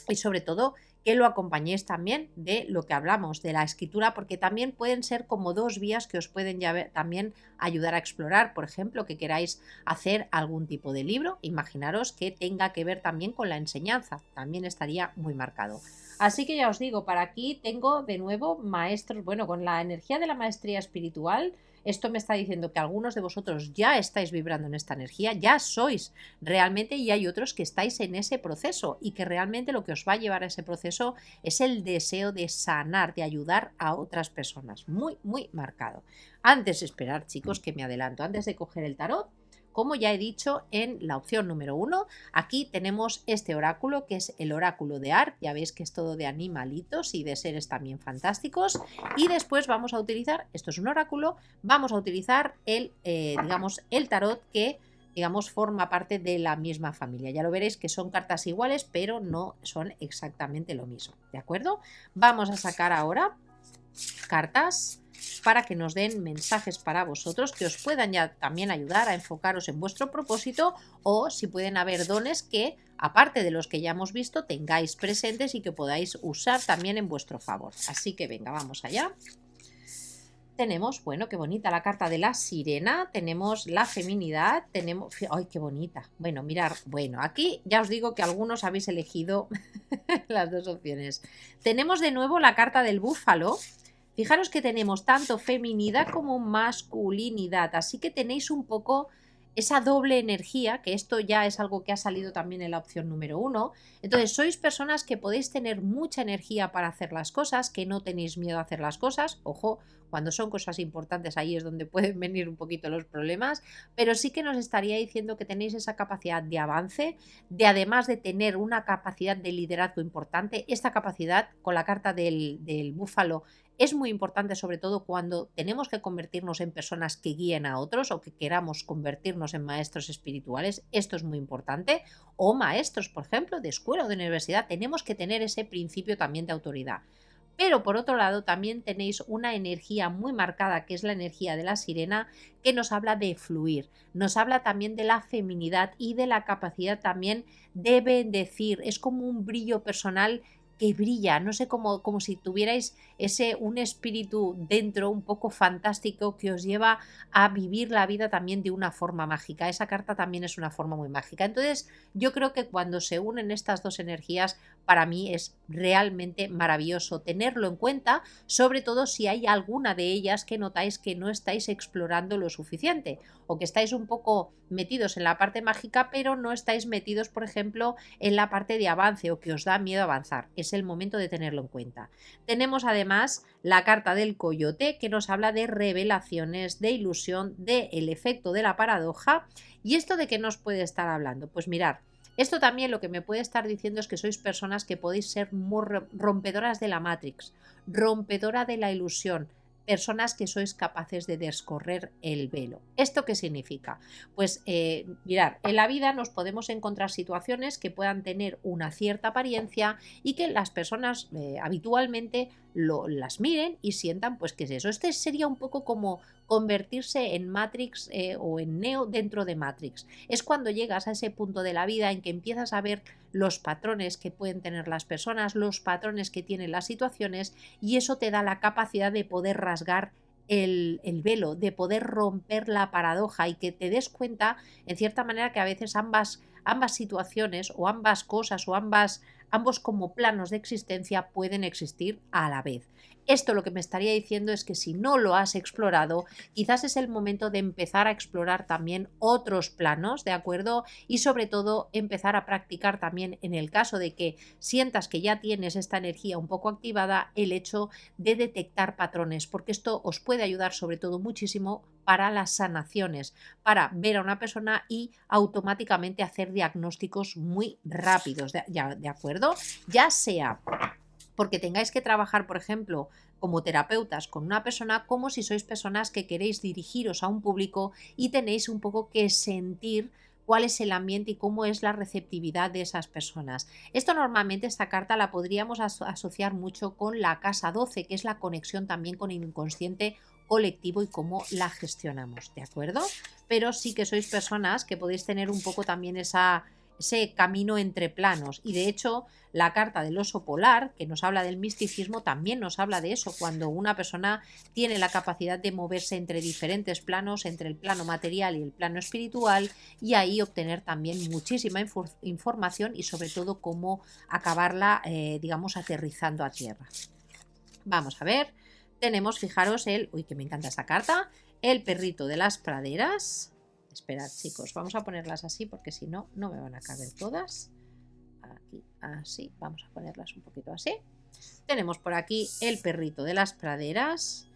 y sobre todo que lo acompañéis también de lo que hablamos, de la escritura, porque también pueden ser como dos vías que os pueden también ayudar a explorar. Por ejemplo, que queráis hacer algún tipo de libro, imaginaros que tenga que ver también con la enseñanza, también estaría muy marcado. Así que ya os digo, para aquí tengo de nuevo maestros, bueno, con la energía de la maestría espiritual. Esto me está diciendo que algunos de vosotros ya estáis vibrando en esta energía, ya sois realmente, y hay otros que estáis en ese proceso y que realmente lo que os va a llevar a ese proceso es el deseo de sanar, de ayudar a otras personas. Muy, muy marcado. Antes de esperar, chicos, que me adelanto, antes de coger el tarot, como ya he dicho en la opción número 1, aquí tenemos este oráculo que es el oráculo de Arp, ya veis que es todo de animalitos y de seres también fantásticos, y después vamos a utilizar, esto es un oráculo, vamos a utilizar digamos, el tarot que digamos, forma parte de la misma familia. Ya lo veréis que son cartas iguales, pero no son exactamente lo mismo, ¿de acuerdo? Vamos a sacar ahora cartas para que nos den mensajes para vosotros que os puedan ya también ayudar a enfocaros en vuestro propósito, o si pueden haber dones que, aparte de los que ya hemos visto, tengáis presentes y que podáis usar también en vuestro favor. Así que venga, vamos allá. Tenemos, bueno, qué bonita la carta de la sirena, tenemos la feminidad, tenemos... ¡Ay, qué bonita! Bueno, mirar, bueno, aquí ya os digo que algunos habéis elegido las dos opciones. Tenemos de nuevo la carta del búfalo. Fijaros que tenemos tanto feminidad como masculinidad, así que tenéis un poco esa doble energía, que esto ya es algo que ha salido también en la opción número 1. Entonces, sois personas que podéis tener mucha energía para hacer las cosas, que no tenéis miedo a hacer las cosas. Ojo, cuando son cosas importantes ahí es donde pueden venir un poquito los problemas, pero sí que nos estaría diciendo que tenéis esa capacidad de avance, de además de tener una capacidad de liderazgo importante. Esta capacidad con la carta del búfalo es muy importante, sobre todo cuando tenemos que convertirnos en personas que guíen a otros o que queramos convertirnos en maestros espirituales. Esto es muy importante. O maestros, por ejemplo, de escuela o de universidad. Tenemos que tener ese principio también de autoridad. Pero por otro lado también tenéis una energía muy marcada, que es la energía de la sirena, que nos habla de fluir, nos habla también de la feminidad y de la capacidad también de bendecir. Es como un brillo personal que brilla, no sé, como si tuvierais un espíritu dentro un poco fantástico que os lleva a vivir la vida también de una forma mágica. Esa carta también es una forma muy mágica. Entonces yo creo que cuando se unen estas dos energías, para mí es realmente maravilloso tenerlo en cuenta, sobre todo si hay alguna de ellas que notáis que no estáis explorando lo suficiente o que estáis un poco metidos en la parte mágica, pero no estáis metidos, por ejemplo, en la parte de avance o que os da miedo avanzar. Es el momento de tenerlo en cuenta. Tenemos además la carta del coyote, que nos habla de revelaciones, de ilusión, del efecto de la paradoja. ¿Y esto de qué nos puede estar hablando? Pues mirad, esto también lo que me puede estar diciendo es que sois personas que podéis ser muy rompedoras de la Matrix, rompedora de la ilusión, personas que sois capaces de descorrer el velo. ¿Esto qué significa? Pues mirad, en la vida nos podemos encontrar situaciones que puedan tener una cierta apariencia y que las personas habitualmente las miren y sientan pues que es eso. Este sería un poco como convertirse en Matrix o en Neo dentro de Matrix. Es cuando llegas a ese punto de la vida en que empiezas a ver los patrones que pueden tener las personas, los patrones que tienen las situaciones, y eso te da la capacidad de poder rasgar el velo, de poder romper la paradoja y que te des cuenta, en cierta manera, que a veces ambas situaciones o ambas cosas o ambos como planos de existencia pueden existir a la vez. Esto lo que me estaría diciendo es que si no lo has explorado, quizás es el momento de empezar a explorar también otros planos, ¿de acuerdo? Y sobre todo empezar a practicar también, en el caso de que sientas que ya tienes esta energía un poco activada, el hecho de detectar patrones, porque esto os puede ayudar sobre todo muchísimo para las sanaciones, para ver a una persona y automáticamente hacer diagnósticos muy rápidos, ¿de acuerdo? Ya sea porque tengáis que trabajar, por ejemplo, como terapeutas con una persona, como si sois personas que queréis dirigiros a un público y tenéis un poco que sentir cuál es el ambiente y cómo es la receptividad de esas personas. Esto normalmente, esta carta la podríamos asociar mucho con la casa 12, que es la conexión también con el inconsciente colectivo y cómo la gestionamos, ¿de acuerdo? Pero sí que sois personas que podéis tener un poco también ese camino entre planos, y de hecho la carta del oso polar, que nos habla del misticismo, también nos habla de eso, cuando una persona tiene la capacidad de moverse entre diferentes planos, entre el plano material y el plano espiritual, y ahí obtener también muchísima información y sobre todo cómo acabarla, digamos, aterrizando a tierra. Vamos a ver, tenemos, fijaros, uy, que me encanta esta carta, el perrito de las praderas. Esperad, chicos, vamos a ponerlas así porque si no, no me van a caber todas. Aquí, así, vamos a ponerlas un poquito así. Tenemos por aquí el perrito de las praderas.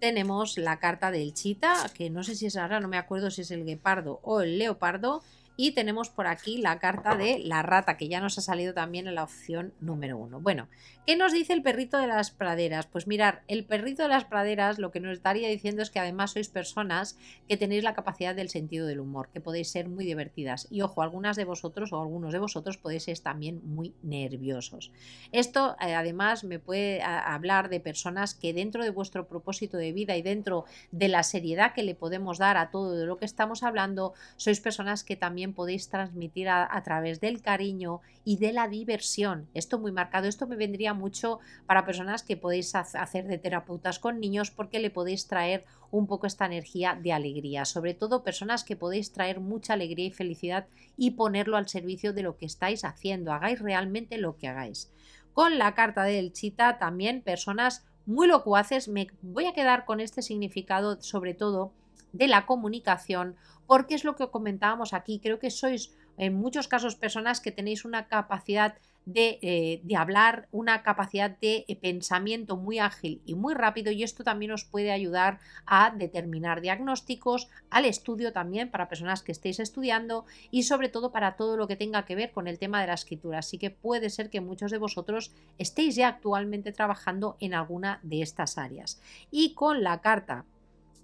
Tenemos la carta del chita, que no sé si es ahora, no me acuerdo si es el guepardo o el leopardo. Y tenemos por aquí la carta de la rata, que ya nos ha salido también en la opción número 1. Bueno, ¿qué nos dice el perrito de las praderas? Pues mirar, el perrito de las praderas lo que nos estaría diciendo es que además sois personas que tenéis la capacidad del sentido del humor, que podéis ser muy divertidas. Y ojo, algunas de vosotros o algunos de vosotros podéis ser también muy nerviosos. Esto además me puede hablar de personas que dentro de vuestro propósito de vida y dentro de la seriedad que le podemos dar a todo de lo que estamos hablando, sois personas que también podéis transmitir a través del cariño y de la diversión. Esto muy marcado, esto me vendría mucho para personas que podéis hacer de terapeutas con niños, porque le podéis traer un poco esta energía de alegría, sobre todo personas que podéis traer mucha alegría y felicidad y ponerlo al servicio de lo que estáis haciendo, hagáis realmente lo que hagáis. Con la carta del chita también personas muy locuaces, me voy a quedar con este significado sobre todo de la comunicación, porque es lo que comentábamos aquí, creo que sois en muchos casos personas que tenéis una capacidad de hablar, una capacidad de pensamiento muy ágil y muy rápido, y esto también os puede ayudar a determinar diagnósticos, al estudio también para personas que estéis estudiando y sobre todo para todo lo que tenga que ver con el tema de la escritura. Así que puede ser que muchos de vosotros estéis ya actualmente trabajando en alguna de estas áreas. Y con la carta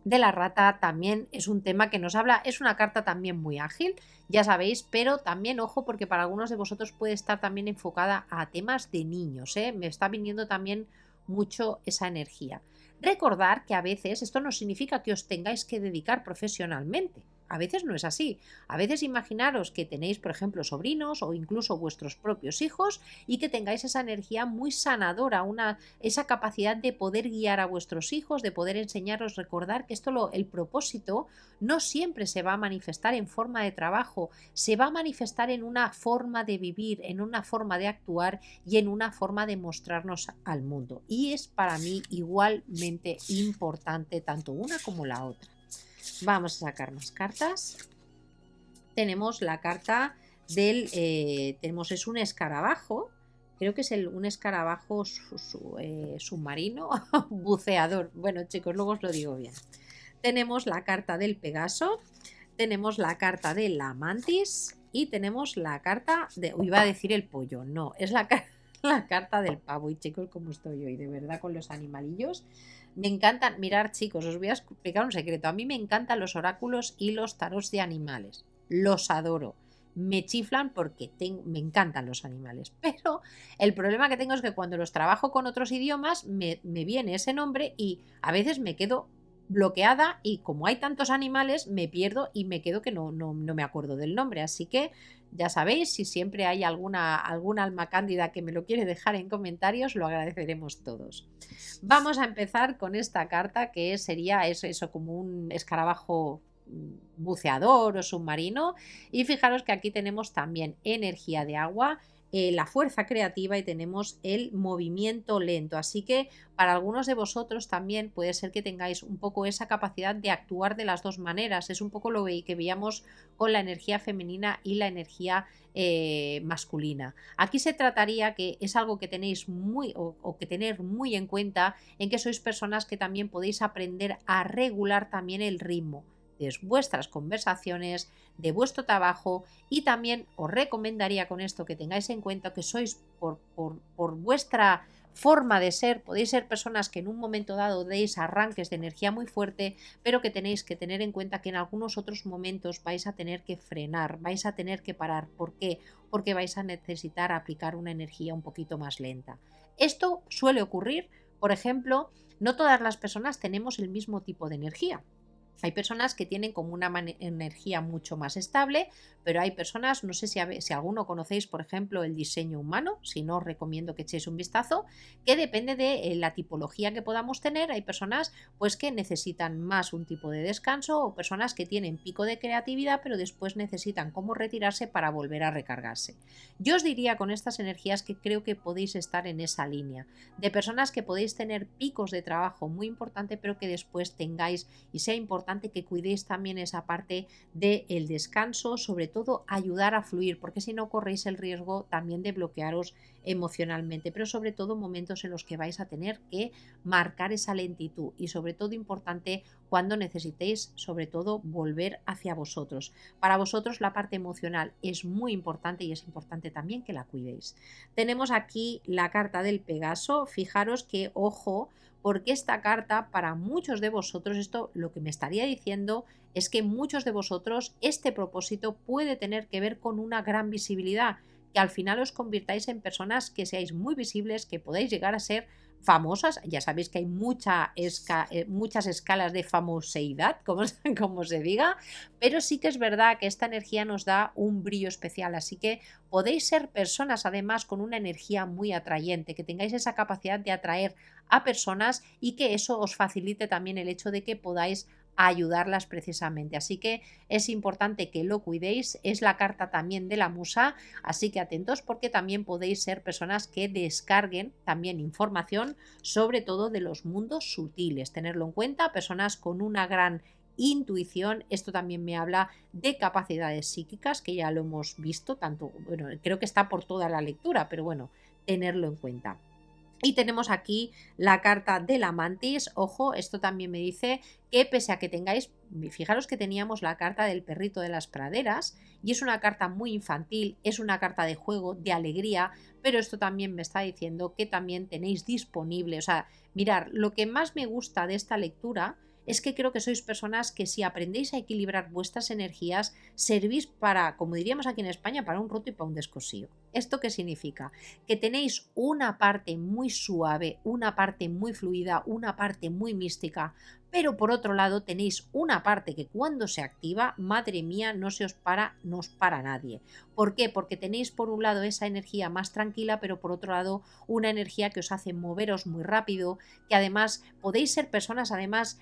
de la rata también es un tema que nos habla, es una carta también muy ágil, ya sabéis, pero también ojo, porque para algunos de vosotros puede estar también enfocada a temas de niños, ¿eh? Me está viniendo también mucho esa energía. Recordar que a veces esto no significa que os tengáis que dedicar profesionalmente. A veces no es así. A veces imaginaros que tenéis, por ejemplo, sobrinos o incluso vuestros propios hijos y que tengáis esa energía muy sanadora, esa capacidad de poder guiar a vuestros hijos, de poder enseñaros. Recordar que el propósito no siempre se va a manifestar en forma de trabajo, se va a manifestar en una forma de vivir, en una forma de actuar y en una forma de mostrarnos al mundo. Y es para mí igualmente importante tanto una como la otra. Vamos a sacar más cartas. Tenemos la carta del... es un escarabajo. Creo que es un escarabajo submarino, buceador. Bueno, chicos, luego os lo digo bien. Tenemos la carta del Pegaso. Tenemos la carta de la mantis. Y tenemos la carta de... iba a decir el pollo. No, es la carta del pavo. Y chicos, cómo estoy hoy, de verdad, con los animalillos. Me encantan, mirar chicos, os voy a explicar un secreto. A mí me encantan los oráculos y los tarots de animales. Los adoro. Me chiflan porque me encantan los animales. Pero el problema que tengo es que cuando los trabajo con otros idiomas me viene ese nombre y a veces me quedo bloqueada y como hay tantos animales me pierdo y me quedo que no me acuerdo del nombre. Así que ya sabéis, si siempre hay alguna alma cándida que me lo quiere dejar en comentarios, lo agradeceremos todos. Vamos a empezar con esta carta que sería eso como un escarabajo buceador o submarino, y fijaros que aquí tenemos también energía de agua, la fuerza creativa y tenemos el movimiento lento. Así que para algunos de vosotros también puede ser que tengáis un poco esa capacidad de actuar de las dos maneras. Es un poco lo que veíamos con la energía femenina y la energía masculina. Aquí se trataría que es algo que tenéis o que tener muy en cuenta, en que sois personas que también podéis aprender a regular también el ritmo de vuestras conversaciones, de vuestro trabajo, y también os recomendaría con esto que tengáis en cuenta que sois por vuestra forma de ser, podéis ser personas que en un momento dado deis arranques de energía muy fuerte, pero que tenéis que tener en cuenta que en algunos otros momentos vais a tener que frenar, vais a tener que parar. ¿Por qué? Porque vais a necesitar aplicar una energía un poquito más lenta. Esto suele ocurrir, por ejemplo, no todas las personas tenemos el mismo tipo de energía. Hay personas que tienen como una energía mucho más estable, pero hay personas, no sé si alguno conocéis, por ejemplo, el diseño humano, si no os recomiendo que echéis un vistazo, que depende de la tipología que podamos tener. Hay personas pues que necesitan más un tipo de descanso, o personas que tienen pico de creatividad, pero después necesitan como retirarse para volver a recargarse. Yo os diría con estas energías que creo que podéis estar en esa línea, de personas que podéis tener picos de trabajo muy importante, pero que después tengáis y sea importante importante que cuidéis también esa parte del descanso, sobre todo ayudar a fluir, porque si no corréis el riesgo también de bloquearos emocionalmente, pero sobre todo momentos en los que vais a tener que marcar esa lentitud y sobre todo importante cuando necesitéis sobre todo volver hacia vosotros. Para vosotros la parte emocional es muy importante y es importante también que la cuidéis. Tenemos aquí la carta del Pegaso. Fijaros que, ojo, porque esta carta para muchos de vosotros, esto lo que me estaría diciendo es que muchos de vosotros este propósito puede tener que ver con una gran visibilidad, que al final os convirtáis en personas que seáis muy visibles, que podáis llegar a ser famosas. Ya sabéis que hay muchas escalas de famoseidad, como, como se diga, pero sí que es verdad que esta energía nos da un brillo especial, así que podéis ser personas además con una energía muy atrayente, que tengáis esa capacidad de atraer a personas y que eso os facilite también el hecho de que podáis ayudarlas precisamente. Así que es importante que lo cuidéis. Es la carta también de la musa, así que atentos porque también podéis ser personas que descarguen también información, sobre todo de los mundos sutiles. Tenerlo en cuenta, personas con una gran intuición. Esto también me habla de capacidades psíquicas, que ya lo hemos visto, tanto, bueno, creo que está por toda la lectura, pero bueno, tenerlo en cuenta. Y tenemos aquí la carta de la mantis. Ojo, esto también me dice que pese a que tengáis, fijaros que teníamos la carta del perrito de las praderas y es una carta muy infantil, es una carta de juego, de alegría, pero esto también me está diciendo que también tenéis disponible, o sea, mirar, lo que más me gusta de esta lectura es que creo que sois personas que si aprendéis a equilibrar vuestras energías, servís para, como diríamos aquí en España, para un roto y para un descosío. ¿Esto qué significa? Que tenéis una parte muy suave, una parte muy fluida, una parte muy mística, pero por otro lado tenéis una parte que cuando se activa, madre mía, no os para nadie. ¿Por qué? Porque tenéis por un lado esa energía más tranquila, pero por otro lado una energía que os hace moveros muy rápido, que además podéis ser personas además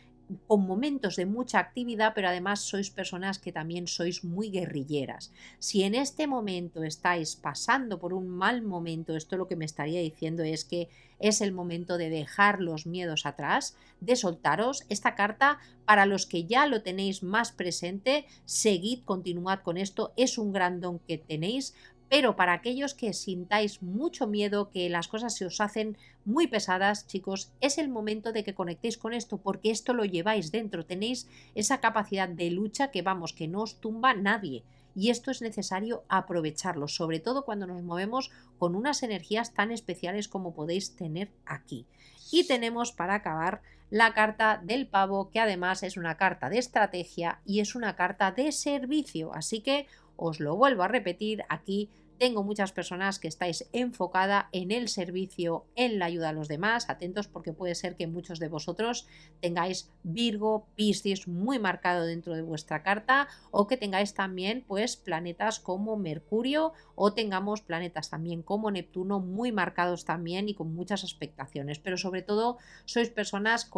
con momentos de mucha actividad, pero además sois personas que también sois muy guerrilleras. Si en este momento estáis pasando por un mal momento, esto lo que me estaría diciendo es que es el momento de dejar los miedos atrás, de soltaros. Esta carta, para los que ya lo tenéis más presente, seguid, continuad con esto, es un gran don que tenéis. Pero para aquellos que sintáis mucho miedo, que las cosas se os hacen muy pesadas, chicos, es el momento de que conectéis con esto, porque esto lo lleváis dentro, tenéis esa capacidad de lucha que vamos, que no os tumba nadie. Y esto es necesario aprovecharlo, sobre todo cuando nos movemos con unas energías tan especiales como podéis tener aquí. Y tenemos para acabar la carta del pavo, que además es una carta de estrategia y es una carta de servicio. Así que os lo vuelvo a repetir, aquí tengo muchas personas que estáis enfocada en el servicio, en la ayuda a los demás. Atentos porque puede ser que muchos de vosotros tengáis Virgo, Piscis muy marcado dentro de vuestra carta, o que tengáis también pues planetas como Mercurio, o tengamos planetas también como Neptuno muy marcados también y con muchas expectaciones. Pero sobre todo sois personas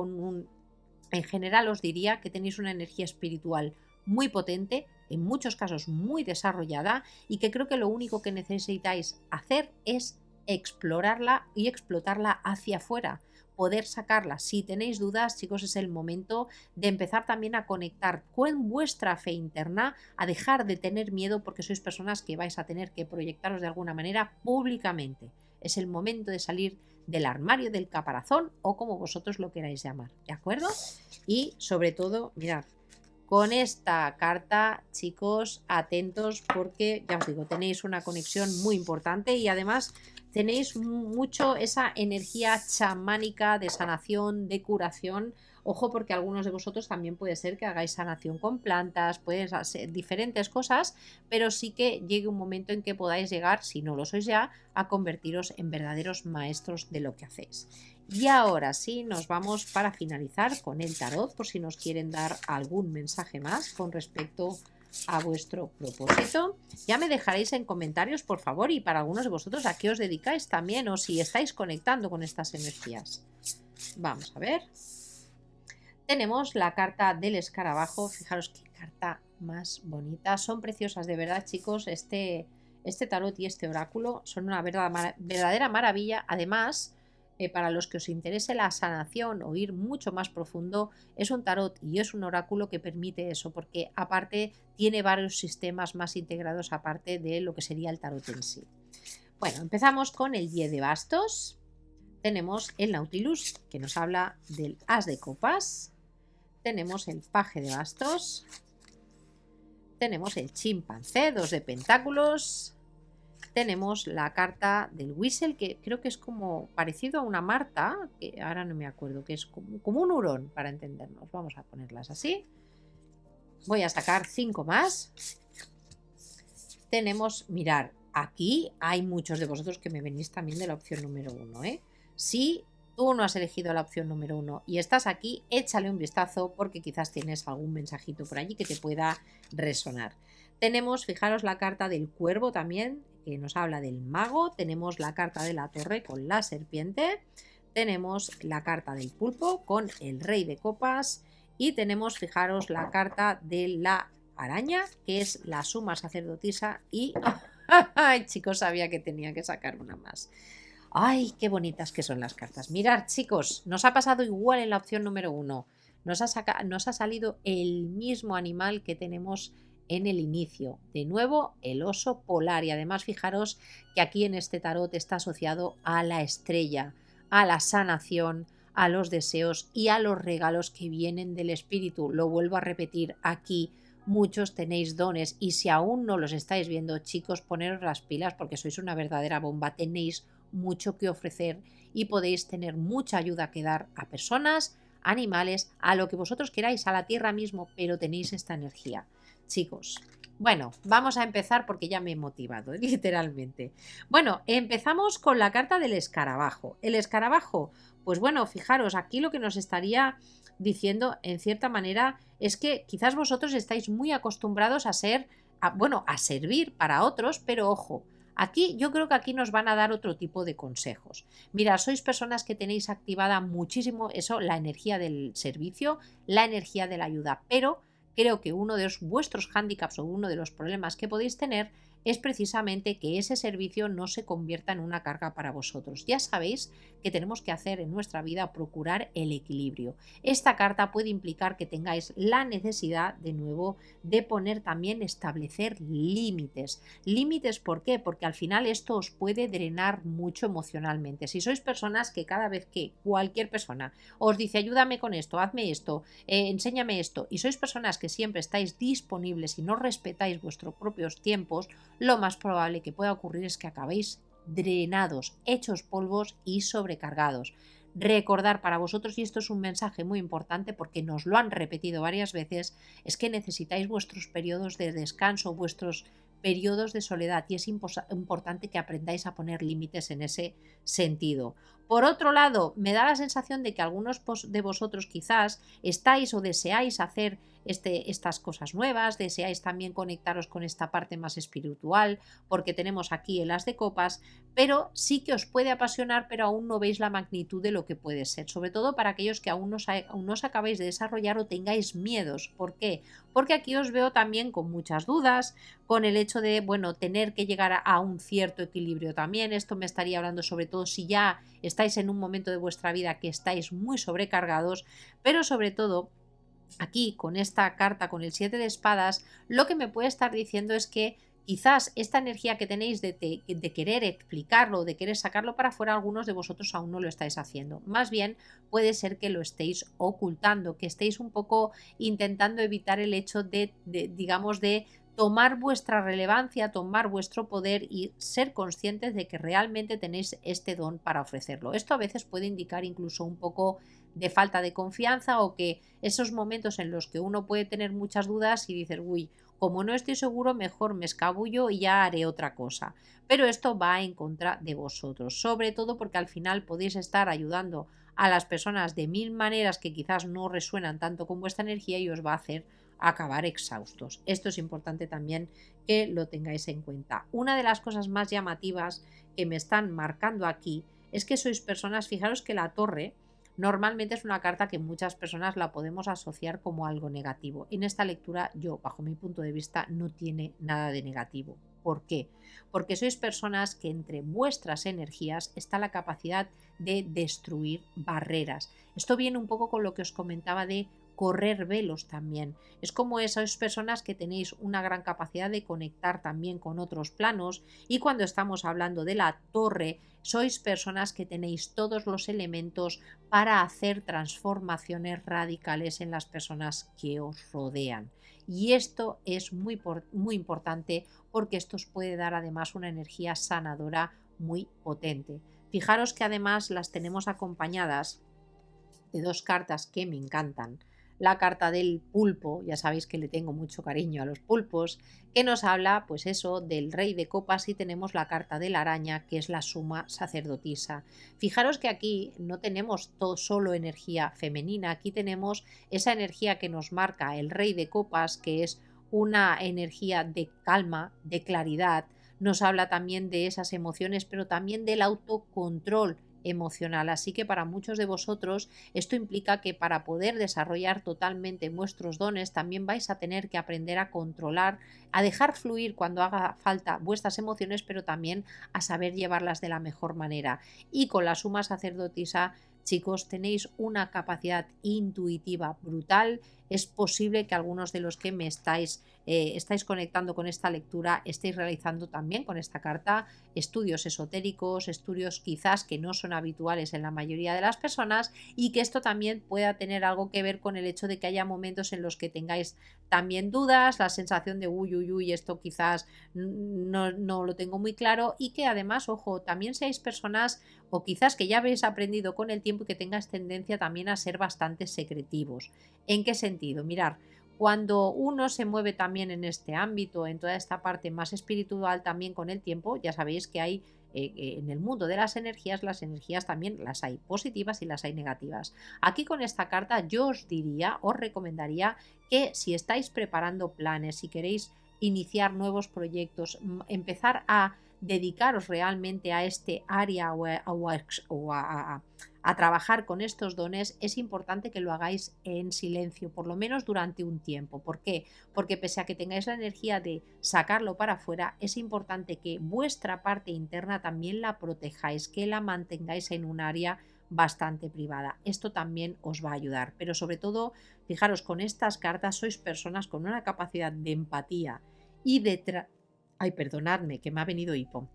en general os diría que tenéis una energía espiritual muy potente, en muchos casos muy desarrollada, y que creo que lo único que necesitáis hacer es explorarla y explotarla hacia afuera, poder sacarla. Si tenéis dudas, chicos, es el momento de empezar también a conectar con vuestra fe interna, a dejar de tener miedo porque sois personas que vais a tener que proyectaros de alguna manera públicamente. Es el momento de salir del armario, del caparazón o como vosotros lo queráis llamar, ¿de acuerdo? Y sobre todo, mirad, con esta carta, chicos, atentos porque ya os digo, tenéis una conexión muy importante y además tenéis mucho esa energía chamánica de sanación, de curación. Ojo porque algunos de vosotros también puede ser que hagáis sanación con plantas, pueden ser diferentes cosas, pero sí que llegue un momento en que podáis llegar, si no lo sois ya, a convertiros en verdaderos maestros de lo que hacéis. Y ahora sí, nos vamos para finalizar con el tarot, por si nos quieren dar algún mensaje más con respecto a vuestro propósito. Ya me dejaréis en comentarios, por favor, y para algunos de vosotros a qué os dedicáis también o si estáis conectando con estas energías. Vamos a ver. Tenemos la carta del escarabajo. Fijaros qué carta más bonita. Son preciosas, de verdad, chicos. Este tarot y este oráculo son una verdadera maravilla. Además, para los que os interese la sanación o ir mucho más profundo, es un tarot y es un oráculo que permite eso, porque aparte tiene varios sistemas más integrados aparte de lo que sería el tarot en sí. Bueno, empezamos con el 10 de bastos. Tenemos el Nautilus, que nos habla del As de copas. Tenemos el paje de bastos. Tenemos el chimpancé, 2 de pentáculos. Tenemos la carta del Whistle, que creo que es como parecido a una Marta, que ahora no me acuerdo, que es como un hurón, para entendernos. Vamos a ponerlas así. Voy a sacar 5 más. Tenemos, mirar, aquí hay muchos de vosotros que me venís también de la opción número 1, ¿eh? Si tú no has elegido la opción número 1 y estás aquí, échale un vistazo porque quizás tienes algún mensajito por allí que te pueda resonar. Tenemos, fijaros, la carta del cuervo también, que nos habla del mago. Tenemos la carta de la torre con la serpiente. Tenemos la carta del pulpo con el rey de copas. Y tenemos, fijaros, la carta de la araña, que es la suma sacerdotisa. Y, ¡ay, chicos! Sabía que tenía que sacar una más. ¡Ay, qué bonitas que son las cartas! Mirad, chicos, nos ha pasado igual en la opción número 1. Nos ha salido el mismo animal que tenemos en el inicio. De nuevo, el oso polar. Y además, fijaros que aquí en este tarot está asociado a la estrella, a la sanación, a los deseos y a los regalos que vienen del espíritu. Lo vuelvo a repetir, aquí muchos tenéis dones y si aún no los estáis viendo, chicos, poneros las pilas porque sois una verdadera bomba. Tenéis mucho que ofrecer y podéis tener mucha ayuda que dar a personas, animales, a lo que vosotros queráis, a la tierra mismo, pero tenéis esta energía, chicos. Bueno, vamos a empezar porque ya me he motivado, literalmente. Bueno, empezamos con la carta del escarabajo. El escarabajo, pues bueno, fijaros, aquí lo que nos estaría diciendo en cierta manera es que quizás vosotros estáis muy acostumbrados a ser, a servir para otros, pero ojo, aquí yo creo que aquí nos van a dar otro tipo de consejos. Mira, sois personas que tenéis activada muchísimo eso, la energía del servicio, la energía de la ayuda, pero creo que uno de vuestros hándicaps o uno de los problemas que podéis tener es precisamente que ese servicio no se convierta en una carga para vosotros. Ya sabéis que tenemos que hacer en nuestra vida procurar el equilibrio. Esta carta puede implicar que tengáis la necesidad, de nuevo, de poner también, establecer límites. ¿Límites por qué? Porque al final esto os puede drenar mucho emocionalmente. Si sois personas que cada vez que cualquier persona os dice ayúdame con esto, hazme esto, enséñame esto, y sois personas que siempre estáis disponibles y no respetáis vuestros propios tiempos, lo más probable que pueda ocurrir es que acabéis drenados, hechos polvos y sobrecargados. Recordar para vosotros, y esto es un mensaje muy importante porque nos lo han repetido varias veces, es que necesitáis vuestros periodos de descanso, vuestros periodos de soledad y es importante que aprendáis a poner límites en ese sentido. Por otro lado, me da la sensación de que algunos de vosotros quizás estáis o deseáis hacer estas cosas nuevas, deseáis también conectaros con esta parte más espiritual, porque tenemos aquí el As de copas, pero sí que os puede apasionar, pero aún no veis la magnitud de lo que puede ser, sobre todo para aquellos que aún no os acabáis de desarrollar o tengáis miedos. ¿Por qué? Porque aquí os veo también con muchas dudas, con el hecho de, bueno, tener que llegar a un cierto equilibrio también. Esto me estaría hablando sobre todo si ya estáis en un momento de vuestra vida que estáis muy sobrecargados, pero sobre todo aquí con esta carta, con el 7 de espadas, lo que me puede estar diciendo es que quizás esta energía que tenéis de querer explicarlo, de querer sacarlo para afuera, algunos de vosotros aún no lo estáis haciendo. Más bien puede ser que lo estéis ocultando, que estéis un poco intentando evitar el hecho digamos, de tomar vuestra relevancia, tomar vuestro poder y ser conscientes de que realmente tenéis este don para ofrecerlo. Esto a veces puede indicar incluso un poco de falta de confianza o que esos momentos en los que uno puede tener muchas dudas y dices, uy, como no estoy seguro, mejor me escabullo y ya haré otra cosa. Pero esto va en contra de vosotros, sobre todo porque al final podéis estar ayudando a las personas de mil maneras que quizás no resuenan tanto con vuestra energía y os va a hacer acabar exhaustos. Esto es importante también que lo tengáis en cuenta. Una de las cosas más llamativas que me están marcando aquí es que sois personas, fijaros que la torre normalmente es una carta que muchas personas la podemos asociar como algo negativo. En esta lectura yo, bajo mi punto de vista, no tiene nada de negativo. ¿Por qué? Porque sois personas que entre vuestras energías está la capacidad de destruir barreras. Esto viene un poco con lo que os comentaba de correr velos también. Es como esas personas que tenéis una gran capacidad de conectar también con otros planos, y cuando estamos hablando de la torre, sois personas que tenéis todos los elementos para hacer transformaciones radicales en las personas que os rodean. Y esto es muy importante porque esto os puede dar además una energía sanadora muy potente. Fijaros que además las tenemos acompañadas de dos cartas que me encantan. La carta del pulpo, ya sabéis que le tengo mucho cariño a los pulpos, que nos habla, pues eso, del rey de copas, y tenemos la carta de la araña, que es la suma sacerdotisa. Fijaros que aquí no tenemos todo solo energía femenina, aquí tenemos esa energía que nos marca el rey de copas, que es una energía de calma, de claridad. Nos habla también de esas emociones, pero también del autocontrol emocional. Así que para muchos de vosotros esto implica que para poder desarrollar totalmente vuestros dones también vais a tener que aprender a controlar, a dejar fluir cuando haga falta vuestras emociones, pero también a saber llevarlas de la mejor manera. Y con la suma sacerdotisa, chicos, tenéis una capacidad intuitiva brutal. Es posible que algunos de los que me estáis conectando con esta lectura estéis realizando también con esta carta estudios esotéricos, estudios quizás que no son habituales en la mayoría de las personas, y que esto también pueda tener algo que ver con el hecho de que haya momentos en los que tengáis también dudas, la sensación de uy, uy, uy, esto quizás no lo tengo muy claro, y que además, ojo, también seáis personas o quizás que ya habéis aprendido con el tiempo y que tengáis tendencia también a ser bastante secretivos. ¿En qué sentido? Mirar, cuando uno se mueve también en este ámbito, en toda esta parte más espiritual también con el tiempo, ya sabéis que hay en el mundo de las energías también las hay positivas y las hay negativas. Aquí con esta carta yo os diría, os recomendaría que si estáis preparando planes, si queréis iniciar nuevos proyectos, empezar a dedicaros realmente a este área o a trabajar con estos dones, es importante que lo hagáis en silencio, por lo menos durante un tiempo. ¿Por qué? Porque pese a que tengáis la energía de sacarlo para afuera, es importante que vuestra parte interna también la protejáis, que la mantengáis en un área bastante privada. Esto también os va a ayudar, pero sobre todo, fijaros, con estas cartas sois personas con una capacidad de empatía y ay, perdonadme, que me ha venido hipo,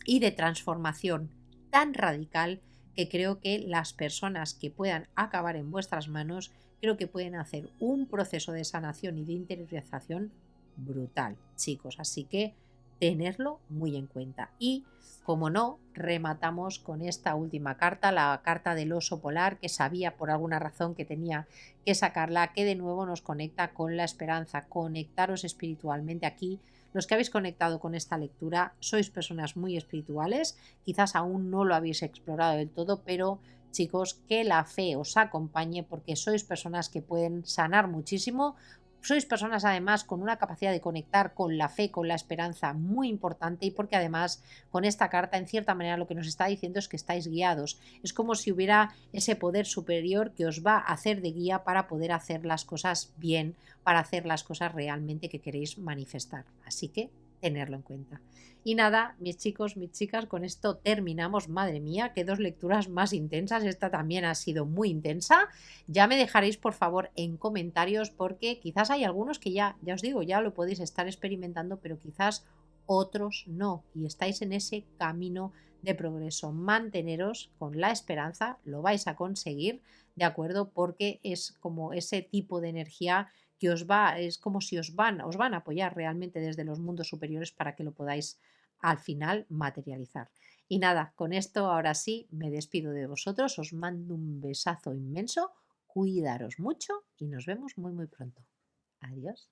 y de transformación tan radical, que creo que las personas que puedan acabar en vuestras manos, creo que pueden hacer un proceso de sanación y de interiorización brutal, chicos. Así que tenerlo muy en cuenta. Y, como no, rematamos con esta última carta, la carta del oso polar, que sabía por alguna razón que tenía que sacarla, que de nuevo nos conecta con la esperanza. Conectaros espiritualmente aquí. Los que habéis conectado con esta lectura sois personas muy espirituales, quizás aún no lo habéis explorado del todo, pero chicos, que la fe os acompañe, porque sois personas que pueden sanar muchísimo. Sois personas además con una capacidad de conectar con la fe, con la esperanza muy importante, y porque además con esta carta en cierta manera lo que nos está diciendo es que estáis guiados. Es como si hubiera ese poder superior que os va a hacer de guía para poder hacer las cosas bien, para hacer las cosas realmente que queréis manifestar. Así que tenerlo en cuenta. Y nada, mis chicos, mis chicas, con esto terminamos. Madre mía, qué dos lecturas más intensas. Esta también ha sido muy intensa. Ya me dejaréis, por favor, en comentarios, porque quizás hay algunos que ya os digo, ya lo podéis estar experimentando, pero quizás otros no. Y estáis en ese camino de progreso. Manteneros con la esperanza, lo vais a conseguir, ¿de acuerdo? Porque es como ese tipo de energía que es como si os van a apoyar realmente desde los mundos superiores para que lo podáis al final materializar. Y nada, con esto ahora sí me despido de vosotros, os mando un besazo inmenso, cuidaros mucho y nos vemos muy muy pronto. Adiós.